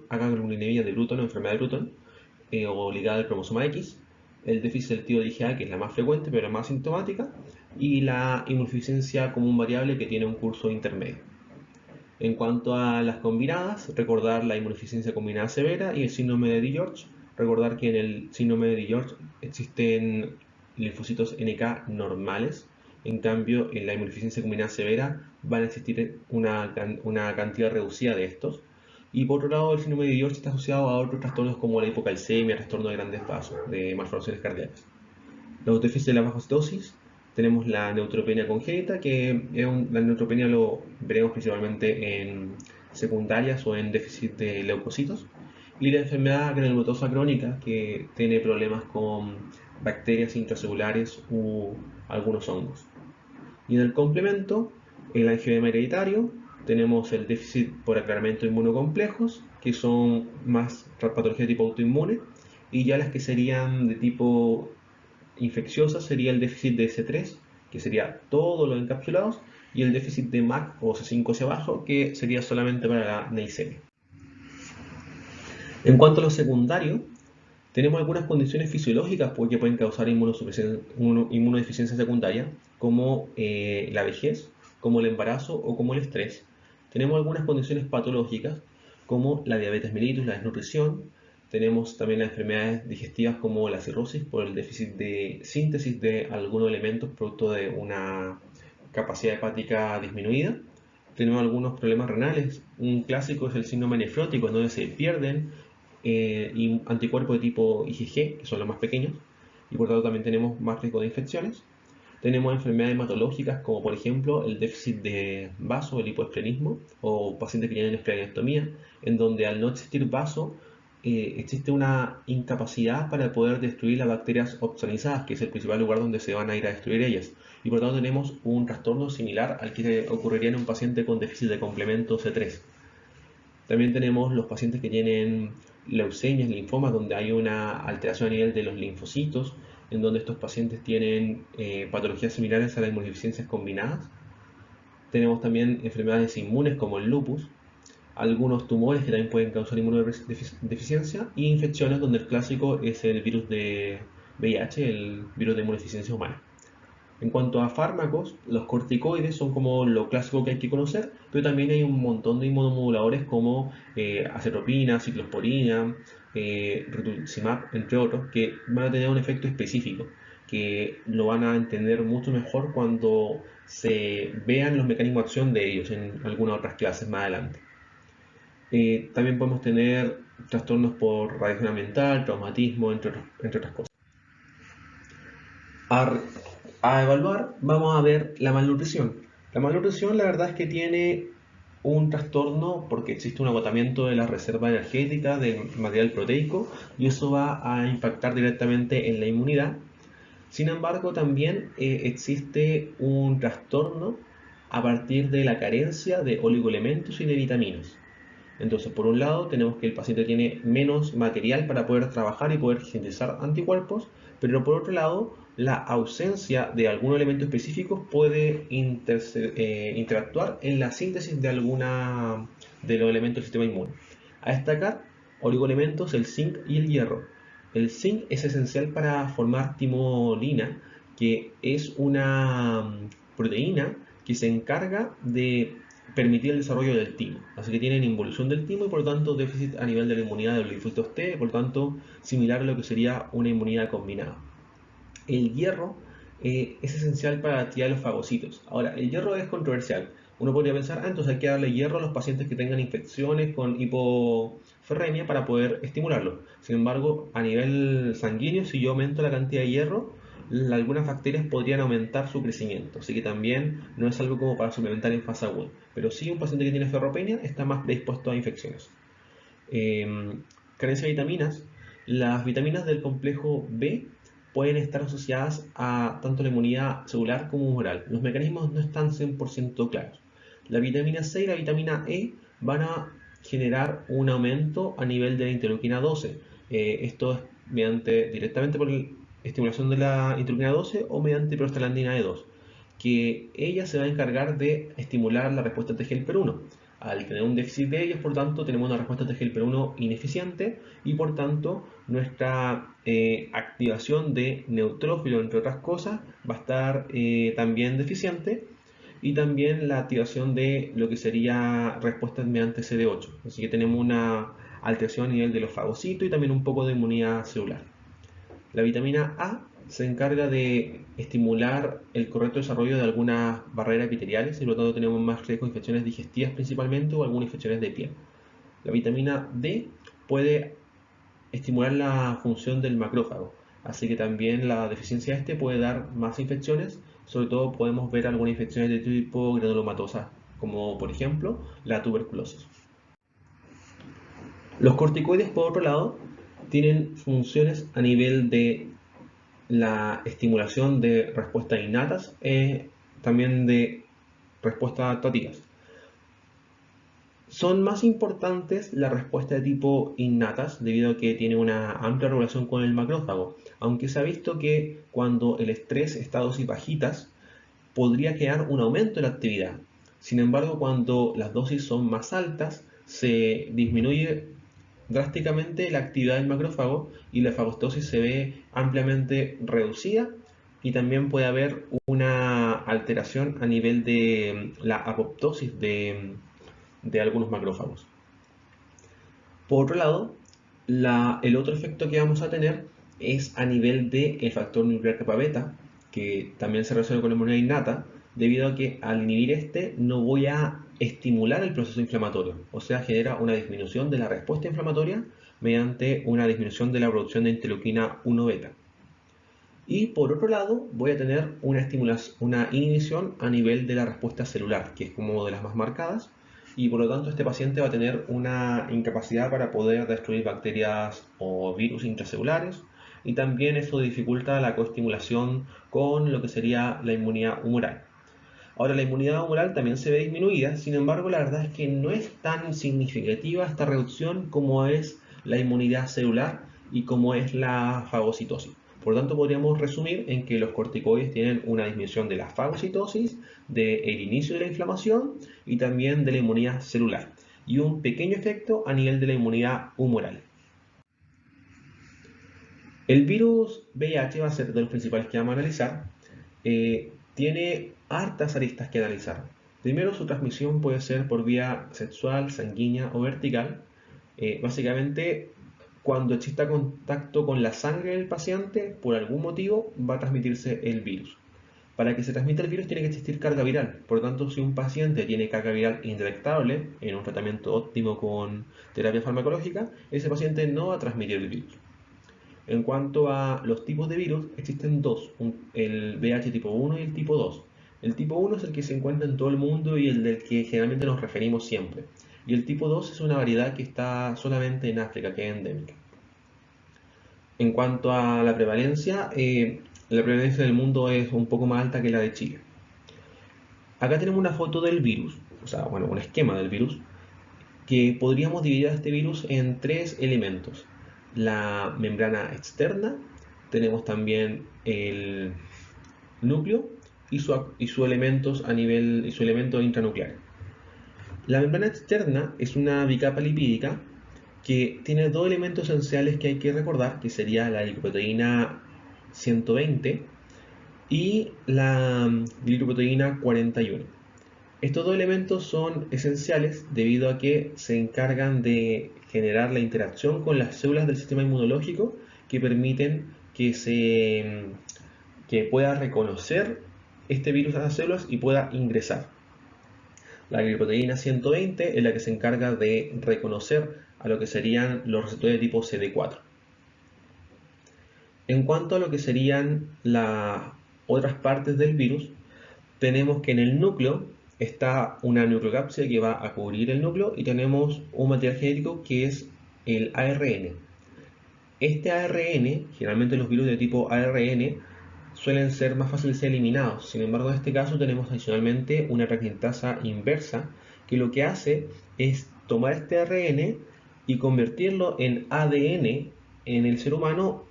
[SPEAKER 1] agaglutininemia de Bruton o enfermedad de Bruton, o ligada al cromosoma X, el déficit selectivo de IgA, que es la más frecuente pero la más sintomática, y la inmunodeficiencia común variable, que tiene un curso intermedio. En cuanto a las combinadas, recordar la inmunodeficiencia combinada severa y el síndrome de Di-George. Recordar que en el síndrome de Di-George existen linfocitos NK normales, en cambio en la inmunodeficiencia combinada severa van a existir una cantidad reducida de estos. Y por otro lado, el síndrome de Di-George está asociado a otros trastornos como la hipocalcemia, trastorno de grandes vasos, de malformaciones cardíacas. Los déficits de la fagocitosis, tenemos la neutropenia congénita, que la neutropenia lo veremos principalmente en secundarias o en déficit de leucocitos, y la enfermedad granulomatosa crónica, que tiene problemas con bacterias intracelulares u algunos hongos. Y en el complemento, el angioedema hereditario, tenemos el déficit por aclaramiento inmunocomplejos, que son más patologías de tipo autoinmune, y ya las que serían de tipo infecciosa sería el déficit de S3, que sería todos los encapsulados, y el déficit de MAC o C5 hacia abajo, que sería solamente para la Neisseria. En cuanto a lo secundario, tenemos algunas condiciones fisiológicas que pueden causar inmunodeficiencia secundaria, como la vejez, como el embarazo o como el estrés. Tenemos algunas condiciones patológicas, como la diabetes mellitus, la desnutrición. Tenemos también las enfermedades digestivas como la cirrosis por el déficit de síntesis de algunos elementos producto de una capacidad hepática disminuida. Tenemos algunos problemas renales. Un clásico es el síndrome nefrótico, en donde se pierden anticuerpos de tipo IgG, que son los más pequeños, y por tanto también tenemos más riesgo de infecciones. Tenemos enfermedades hematológicas como por ejemplo el déficit de vaso, el hipoesplenismo, o pacientes que tienen esplenectomía, en donde al no existir vaso existe una incapacidad para poder destruir las bacterias opsonizadas, que es el principal lugar donde se van a ir a destruir ellas. Y por tanto tenemos un trastorno similar al que ocurriría en un paciente con déficit de complemento C3. También tenemos los pacientes que tienen leucemias, linfomas, donde hay una alteración a nivel de los linfocitos, en donde estos pacientes tienen patologías similares a las inmunodeficiencias combinadas. Tenemos también enfermedades inmunes como el lupus, algunos tumores que también pueden causar inmunodeficiencia y infecciones donde el clásico es el virus de VIH, el virus de inmunodeficiencia humana. En cuanto a fármacos, los corticoides son como lo clásico que hay que conocer, pero también hay un montón de inmunomoduladores como acetropina, ciclosporina, rituximab, entre otros, que van a tener un efecto específico, que lo van a entender mucho mejor cuando se vean los mecanismos de acción de ellos en algunas otras clases más adelante. También podemos tener trastornos por radiación ambiental, traumatismo, entre otras cosas. A evaluar, vamos a ver la malnutrición. La malnutrición, la verdad es que tiene un trastorno porque existe un agotamiento de la reserva energética del material proteico y eso va a impactar directamente en la inmunidad. Sin embargo, también existe un trastorno a partir de la carencia de oligoelementos y de vitaminas. Entonces, por un lado, tenemos que el paciente tiene menos material para poder trabajar y poder sintetizar anticuerpos, pero por otro lado, la ausencia de algún elemento específico puede interactuar en la síntesis de alguna de los elementos del sistema inmune. A destacar, oligoelementos, el zinc y el hierro. El zinc es esencial para formar timolina, que es una proteína que se encarga de permitir el desarrollo del timo. Así que tienen involución del timo y por lo tanto déficit a nivel de la inmunidad de los linfocitos T, por lo tanto similar a lo que sería una inmunidad combinada. El hierro es esencial para la actividad de los fagocitos. Ahora, el hierro es controversial. Uno podría pensar, entonces hay que darle hierro a los pacientes que tengan infecciones con hipoferremia para poder estimularlo. Sin embargo, a nivel sanguíneo, si yo aumento la cantidad de hierro, algunas bacterias podrían aumentar su crecimiento. Así que también no es algo como para suplementar en fase aguda. Pero sí, un paciente que tiene ferropenia está más predispuesto a infecciones. Carencia de vitaminas. Las vitaminas del complejo B pueden estar asociadas a tanto la inmunidad celular como humoral. Los mecanismos no están 100% claros. La vitamina C y la vitamina E van a generar un aumento a nivel de la interleuquina 12. Esto es directamente por la estimulación de la interleuquina 12 o mediante prostaglandina E2, que ella se va a encargar de estimular la respuesta TGLP1. Al tener un déficit de ellos, por tanto, tenemos una respuesta TGLP1 ineficiente y por tanto nuestra activación de neutrófilo, entre otras cosas, va a estar también deficiente y también la activación de lo que sería respuestas mediante CD8. Así que tenemos una alteración a nivel de los fagocitos y también un poco de inmunidad celular. La vitamina A se encarga de estimular el correcto desarrollo de algunas barreras epiteliales y por lo tanto tenemos más riesgo de infecciones digestivas principalmente o algunas infecciones de piel. La vitamina D puede estimular la función del macrófago, así que también la deficiencia de este puede dar más infecciones, sobre todo podemos ver algunas infecciones de tipo granulomatosa, como por ejemplo la tuberculosis. Los corticoides, por otro lado, tienen funciones a nivel de la estimulación de respuestas innatas, también de respuestas adaptativas. Son más importantes las respuestas de tipo innatas debido a que tiene una amplia relación con el macrófago, aunque se ha visto que cuando el estrés está a dosis bajitas podría crear un aumento de la actividad. Sin embargo, cuando las dosis son más altas, se disminuye drásticamente la actividad del macrófago y la fagostosis se ve ampliamente reducida, y también puede haber una alteración a nivel de la apoptosis de algunos macrófagos. Por otro lado, el otro efecto que vamos a tener es a nivel del factor nuclear kappa beta, que también se relaciona con la inmunidad innata, debido a que al inhibir este no voy a estimular el proceso inflamatorio, o sea, genera una disminución de la respuesta inflamatoria mediante una disminución de la producción de interleuquina 1 beta. Y por otro lado, voy a tener una inhibición a nivel de la respuesta celular, que es como de las más marcadas, y por lo tanto este paciente va a tener una incapacidad para poder destruir bacterias o virus intracelulares, y también eso dificulta la coestimulación con lo que sería la inmunidad humoral. Ahora, la inmunidad humoral también se ve disminuida, sin embargo, la verdad es que no es tan significativa esta reducción como es la inmunidad celular y como es la fagocitosis. Por lo tanto, podríamos resumir en que los corticoides tienen una disminución de la fagocitosis, del inicio de la inflamación y también de la inmunidad celular, y un pequeño efecto a nivel de la inmunidad humoral. El virus VIH va a ser de los principales que vamos a analizar. Tiene hartas aristas que analizar. Primero, su transmisión puede ser por vía sexual, sanguínea o vertical. Básicamente, cuando exista contacto con la sangre del paciente, por algún motivo va a transmitirse el virus. Para que se transmita el virus tiene que existir carga viral. Por lo tanto, si un paciente tiene carga viral indetectable en un tratamiento óptimo con terapia farmacológica, ese paciente no va a transmitir el virus. En cuanto a los tipos de virus, existen dos, el VIH tipo 1 y el tipo 2. El tipo 1 es el que se encuentra en todo el mundo y el del que generalmente nos referimos siempre. Y el tipo 2 es una variedad que está solamente en África, que es endémica. En cuanto a la prevalencia del mundo es un poco más alta que la de Chile. Acá tenemos una foto del virus, o sea, bueno, un esquema del virus, que podríamos dividir a este virus en tres elementos. La membrana externa, tenemos también el núcleo y su elementos a nivel y su elemento intranuclear. La membrana externa es una bicapa lipídica que tiene dos elementos esenciales que hay que recordar, que sería la glicoproteína 120 y la glicoproteína 41. Estos dos elementos son esenciales debido a que se encargan de generar la interacción con las células del sistema inmunológico que permiten que pueda reconocer este virus a las células y pueda ingresar. La glicoproteína 120 es la que se encarga de reconocer a lo que serían los receptores de tipo CD4. En cuanto a lo que serían las otras partes del virus, tenemos que en el núcleo está una nucleocápside que va a cubrir el núcleo y tenemos un material genético que es el ARN. Este ARN, generalmente los virus de tipo ARN, suelen ser más fáciles de ser eliminados. Sin embargo, en este caso tenemos adicionalmente una transcriptasa inversa que lo que hace es tomar este ARN y convertirlo en ADN en el ser humano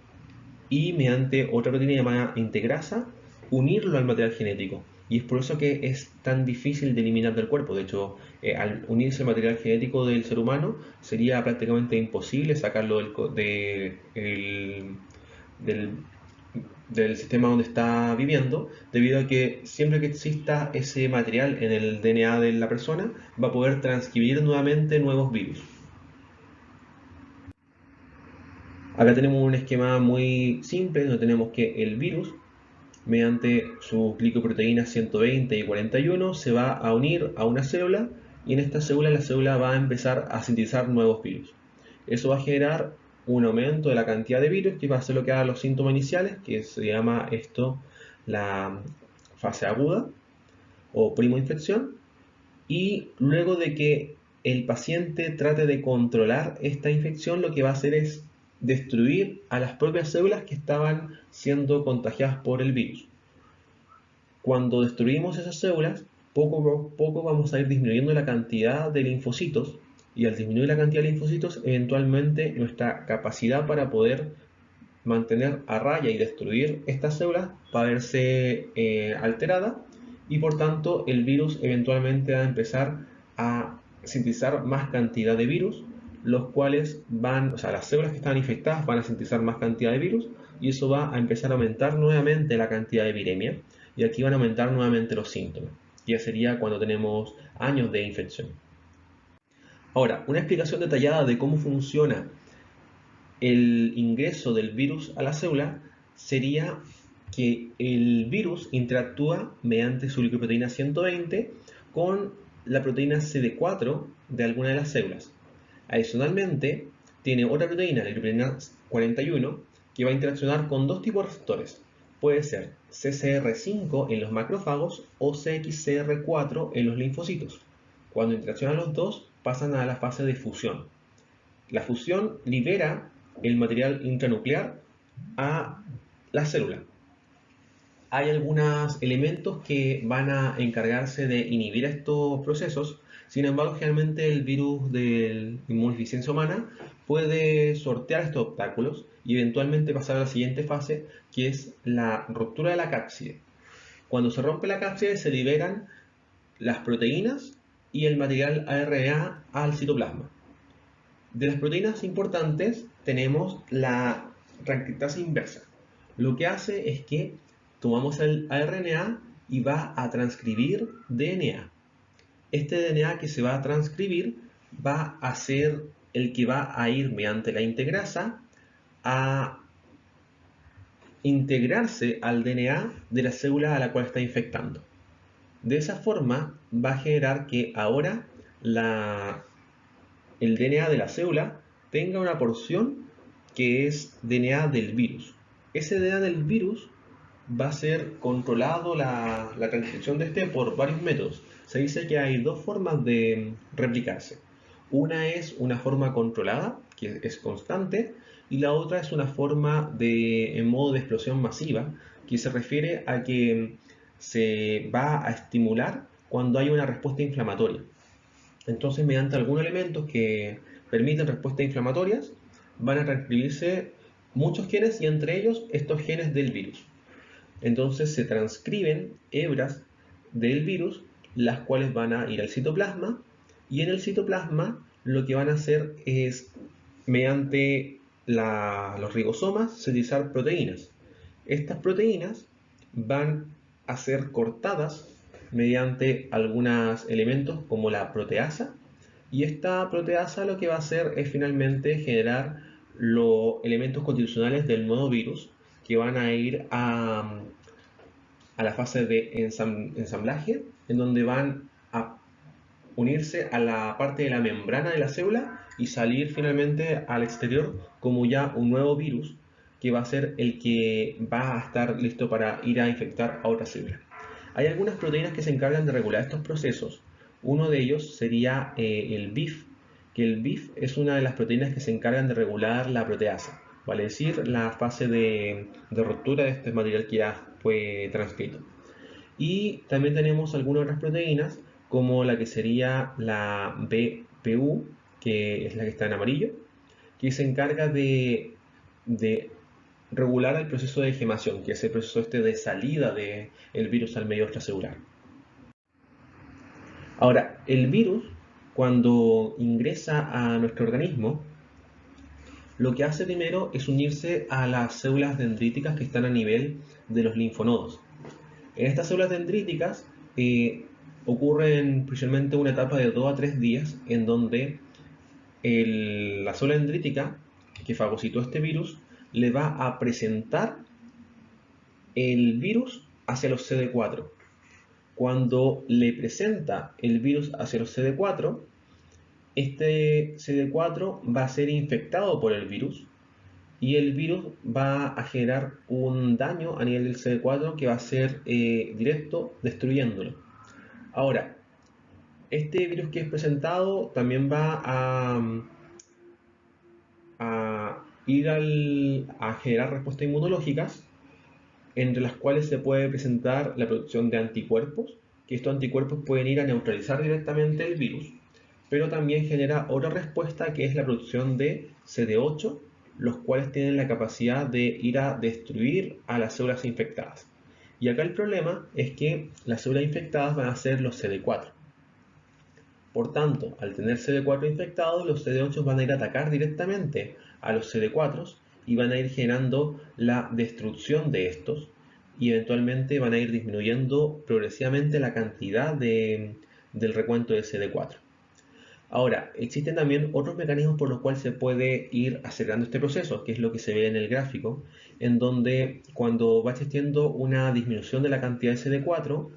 [SPEAKER 1] y mediante otra proteína llamada integrasa unirlo al material genético. Y es por eso que es tan difícil de eliminar del cuerpo. De hecho, al unirse el material genético del ser humano, sería prácticamente imposible sacarlo del sistema donde está viviendo, debido a que siempre que exista ese material en el DNA de la persona, va a poder transcribir nuevamente nuevos virus. Acá tenemos un esquema muy simple donde tenemos que el virus, mediante sus glicoproteínas 120 y 41, se va a unir a una célula y en esta célula la célula va a empezar a sintetizar nuevos virus. Eso va a generar un aumento de la cantidad de virus que va a ser lo que haga los síntomas iniciales, que se llama esto la fase aguda o primoinfección, y luego de que el paciente trate de controlar esta infección, lo que va a hacer es destruir a las propias células que estaban siendo contagiadas por el virus. Cuando destruimos esas células, poco a poco vamos a ir disminuyendo la cantidad de linfocitos, y al disminuir la cantidad de linfocitos, eventualmente nuestra capacidad para poder mantener a raya y destruir estas células va a verse alterada, y por tanto el virus eventualmente va a empezar a sintetizar más cantidad de virus, los cuales van, o sea, las células que están infectadas van a sintetizar más cantidad de virus, y eso va a empezar a aumentar nuevamente la cantidad de viremia, y aquí van a aumentar nuevamente los síntomas. Ya sería cuando tenemos años de infección. Ahora, una explicación detallada de cómo funciona el ingreso del virus a la célula sería que el virus interactúa mediante su glicoproteína 120 con la proteína CD4 de alguna de las células. Adicionalmente, tiene otra proteína, la glicoproteína 41, que va a interaccionar con dos tipos de receptores. Puede ser CCR5 en los macrófagos o CXCR4 en los linfocitos. Cuando interaccionan los dos, pasan a la fase de fusión. La fusión libera el material intranuclear a la célula. Hay algunos elementos que van a encargarse de inhibir estos procesos. Sin embargo, generalmente el virus de inmunodeficiencia humana puede sortear estos obstáculos y eventualmente pasar a la siguiente fase, que es la ruptura de la cápside. Cuando se rompe la cápside, se liberan las proteínas y el material ARNA al citoplasma. De las proteínas importantes tenemos la transcriptasa inversa. Lo que hace es que tomamos el RNA y va a transcribir DNA. Este DNA que se va a transcribir va a ser el que va a ir mediante la integrasa a integrarse al DNA de la célula a la cual está infectando. De esa forma va a generar que ahora el DNA de la célula tenga una porción que es DNA del virus. Ese DNA del virus va a ser controlado la transcripción de este por varios métodos. Se dice que hay dos formas de replicarse. Una es una forma controlada, que es constante, y la otra es una forma en modo de explosión masiva, que se refiere a que se va a estimular cuando hay una respuesta inflamatoria. Entonces, mediante algunos elementos que permiten respuestas inflamatorias, van a transcribirse muchos genes, y entre ellos estos genes del virus. Entonces se transcriben hebras del virus, las cuales van a ir al citoplasma, y en el citoplasma lo que van a hacer es, mediante los ribosomas, sintetizar proteínas. Estas proteínas van a ser cortadas mediante algunos elementos como la proteasa, y esta proteasa lo que va a hacer es finalmente generar los elementos constitucionales del nuevo virus, que van a ir a la fase de ensamblaje, en donde van a unirse a la parte de la membrana de la célula y salir finalmente al exterior como ya un nuevo virus, que va a ser el que va a estar listo para ir a infectar a otra célula. Hay algunas proteínas que se encargan de regular estos procesos. Uno de ellos sería el BIF, que el BIF es una de las proteínas que se encargan de regular la proteasa, vale decir, la fase de ruptura de este material que ya fue transcrito. Y también tenemos algunas otras proteínas, como la que sería la BPU, que es la que está en amarillo, que se encarga de regular el proceso de gemación, que es el proceso de salida del virus al medio extracelular. Ahora, el virus, cuando ingresa a nuestro organismo, lo que hace primero es unirse a las células dendríticas que están a nivel de los linfonodos. En estas células dendríticas ocurren principalmente una etapa de 2 a 3 días, en donde la célula dendrítica que fagocitó este virus le va a presentar el virus hacia los CD4. Cuando le presenta el virus hacia los CD4, este CD4 va a ser infectado por el virus, y el virus va a generar un daño a nivel del CD4 que va a ser directo, destruyéndolo. Ahora, este virus que es presentado también va a ir a generar respuestas inmunológicas, entre las cuales se puede presentar la producción de anticuerpos, que estos anticuerpos pueden ir a neutralizar directamente el virus, pero también genera otra respuesta que es la producción de CD8, los cuales tienen la capacidad de ir a destruir a las células infectadas. Y acá el problema es que las células infectadas van a ser los CD4. Por tanto, al tener CD4 infectados, los CD8 van a ir a atacar directamente a los CD4 y van a ir generando la destrucción de estos y eventualmente van a ir disminuyendo progresivamente la cantidad del recuento de CD4. Ahora, existen también otros mecanismos por los cuales se puede ir acelerando este proceso, que es lo que se ve en el gráfico, en donde cuando va existiendo una disminución de la cantidad de CD4,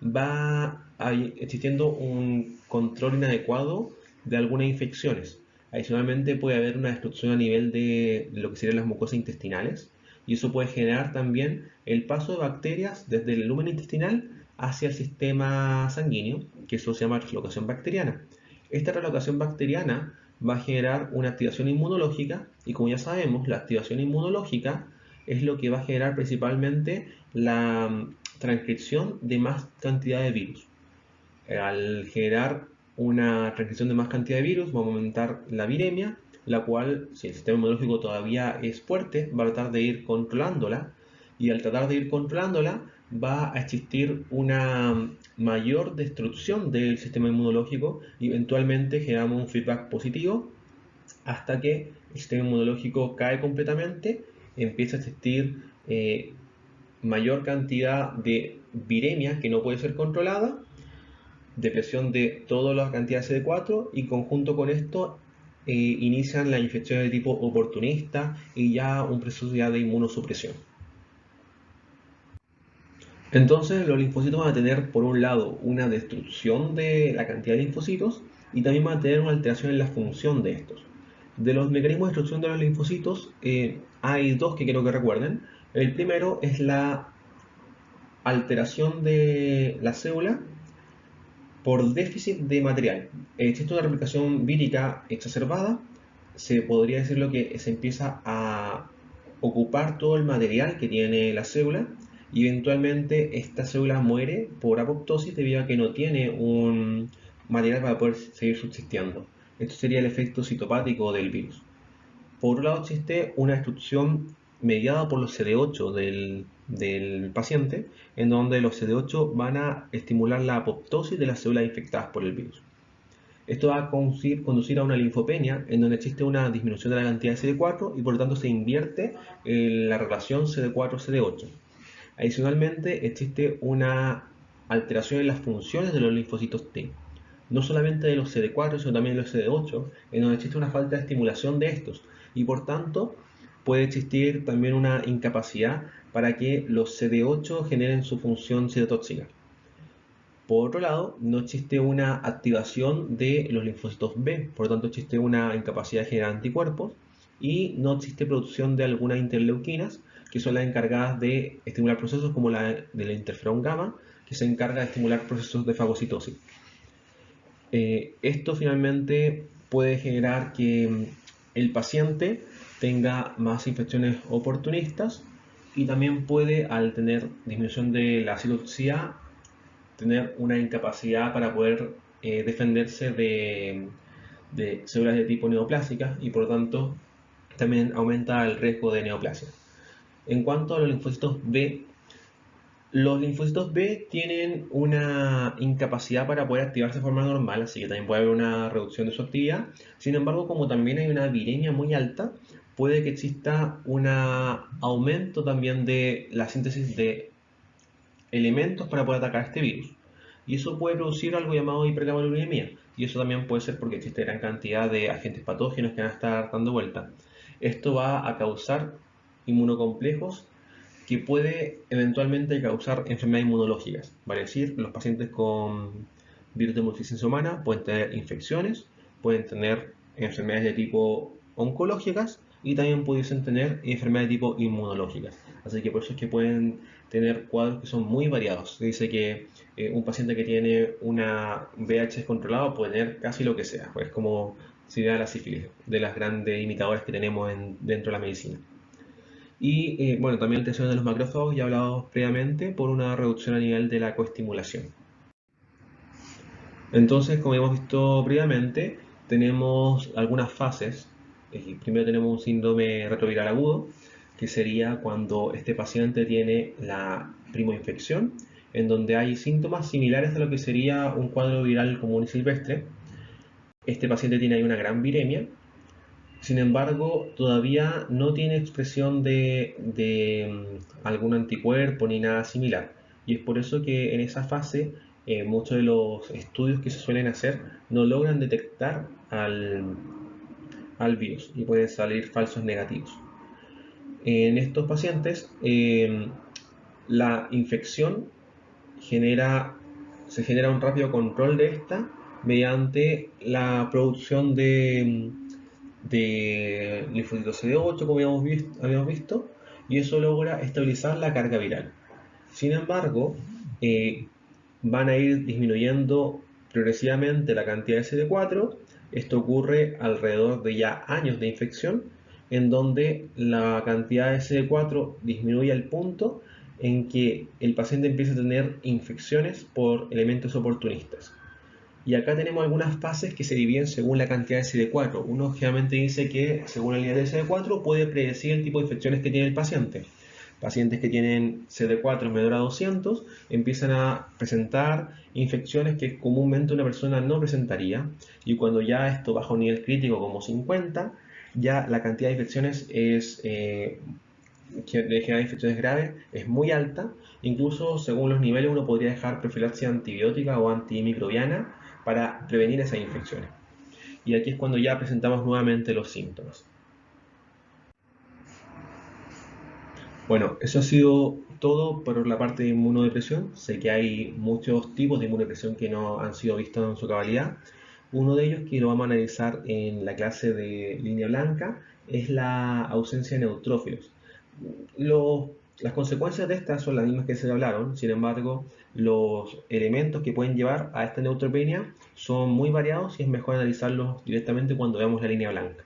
[SPEAKER 1] va existiendo un control inadecuado de algunas infecciones. Adicionalmente puede haber una destrucción a nivel de lo que serían las mucosas intestinales, y eso puede generar también el paso de bacterias desde el lumen intestinal hacia el sistema sanguíneo, que eso se llama translocación bacteriana. Esta relocación bacteriana va a generar una activación inmunológica y, como ya sabemos, la activación inmunológica es lo que va a generar principalmente la transcripción de más cantidad de virus. Al generar una transcripción de más cantidad de virus, va a aumentar la viremia, la cual, si el sistema inmunológico todavía es fuerte, va a tratar de ir controlándola, y al tratar de ir controlándola, va a existir una mayor destrucción del sistema inmunológico y eventualmente generamos un feedback positivo hasta que el sistema inmunológico cae completamente, empieza a existir mayor cantidad de viremia que no puede ser controlada, depresión de toda la cantidad de CD4 y conjunto con esto inician las infecciones de tipo oportunista y ya un proceso ya de inmunosupresión. Entonces los linfocitos van a tener por un lado una destrucción de la cantidad de linfocitos y también van a tener una alteración en la función de estos. De los mecanismos de destrucción de los linfocitos hay dos que quiero que recuerden. El primero es la alteración de la célula por déficit de material. Existe una replicación vírica exacerbada, se podría decir lo que se empieza a ocupar todo el material que tiene la célula y eventualmente esta célula muere por apoptosis debido a que no tiene un material para poder seguir subsistiendo. Esto sería el efecto citopático del virus. Por otro lado, existe una destrucción mediada por los CD8 del paciente, en donde los CD8 van a estimular la apoptosis de las células infectadas por el virus. Esto va a conducir a una linfopenia, en donde existe una disminución de la cantidad de CD4 y por lo tanto se invierte la relación CD4-CD8. Adicionalmente, existe una alteración en las funciones de los linfocitos T, no solamente de los CD4, sino también de los CD8, en donde existe una falta de estimulación de estos, y por tanto puede existir también una incapacidad para que los CD8 generen su función citotóxica. Por otro lado, no existe una activación de los linfocitos B, por lo tanto existe una incapacidad de generar anticuerpos y no existe producción de algunas interleuquinas, que son las encargadas de estimular procesos como la de la interferón gamma, que se encarga de estimular procesos de fagocitosis. Esto finalmente puede generar que el paciente tenga más infecciones oportunistas y también puede, al tener disminución de la citotoxicidad, tener una incapacidad para poder defenderse de células de tipo neoplásicas y por lo tanto también aumenta el riesgo de neoplasia. En cuanto a los linfocitos B tienen una incapacidad para poder activarse de forma normal, así que también puede haber una reducción de su actividad. Sin embargo, como también hay una viremia muy alta, puede que exista un aumento también de la síntesis de elementos para poder atacar este virus. Y eso puede producir algo llamado hipergammaglobulinemia. Y eso también puede ser porque existe gran cantidad de agentes patógenos que van a estar dando vuelta. Esto va a causar inmunocomplejos que puede eventualmente causar enfermedades inmunológicas. Vale decir, los pacientes con virus de multisensia humana pueden tener infecciones, pueden tener enfermedades de tipo oncológicas y también pudiesen tener enfermedades de tipo inmunológicas. Así que por eso es que pueden tener cuadros que son muy variados. Se dice que un paciente que tiene una VIH descontrolado puede tener casi lo que sea. Es como similar a la sífilis, de las grandes imitadores que tenemos dentro de la medicina. Y bueno, también la atención de los macrófagos, ya hablado previamente, por una reducción a nivel de la coestimulación. Entonces, como hemos visto previamente, tenemos algunas fases. Primero tenemos un síndrome retroviral agudo, que sería cuando este paciente tiene la primoinfección, en donde hay síntomas similares a lo que sería un cuadro viral común y silvestre. Este paciente tiene ahí una gran viremia. Sin embargo, todavía no tiene expresión de algún anticuerpo ni nada similar. Y es por eso que en esa fase muchos de los estudios que se suelen hacer no logran detectar al virus y pueden salir falsos negativos. En estos pacientes, la infección se genera un rápido control de esta mediante la producción de linfocitos CD8, como habíamos visto, y eso logra estabilizar la carga viral. Sin embargo, van a ir disminuyendo progresivamente la cantidad de CD4. Esto ocurre alrededor de ya años de infección, en donde la cantidad de CD4 disminuye al punto en que el paciente empieza a tener infecciones por elementos oportunistas. Y acá tenemos algunas fases que se dividen según la cantidad de CD4. Uno generalmente dice que según el nivel de CD4 puede predecir el tipo de infecciones que tiene el paciente. Pacientes que tienen CD4 menor a 200 empiezan a presentar infecciones que comúnmente una persona no presentaría. Y cuando ya esto baja a un nivel crítico como 50, ya la cantidad de infecciones de generar infecciones graves es muy alta. Incluso según los niveles uno podría dejar profilaxis antibiótica o antimicrobiana para prevenir esas infecciones. Y aquí es cuando ya presentamos nuevamente los síntomas. Bueno, eso ha sido todo por la parte de inmunodepresión. Sé que hay muchos tipos de inmunodepresión que no han sido vistos en su cabalidad. Uno de ellos, que lo vamos a analizar en la clase de línea blanca, es la ausencia de neutrófilos. Las consecuencias de estas son las mismas que se hablaron. Sin embargo, los elementos que pueden llevar a esta neutropenia son muy variados y es mejor analizarlos directamente cuando veamos la línea blanca.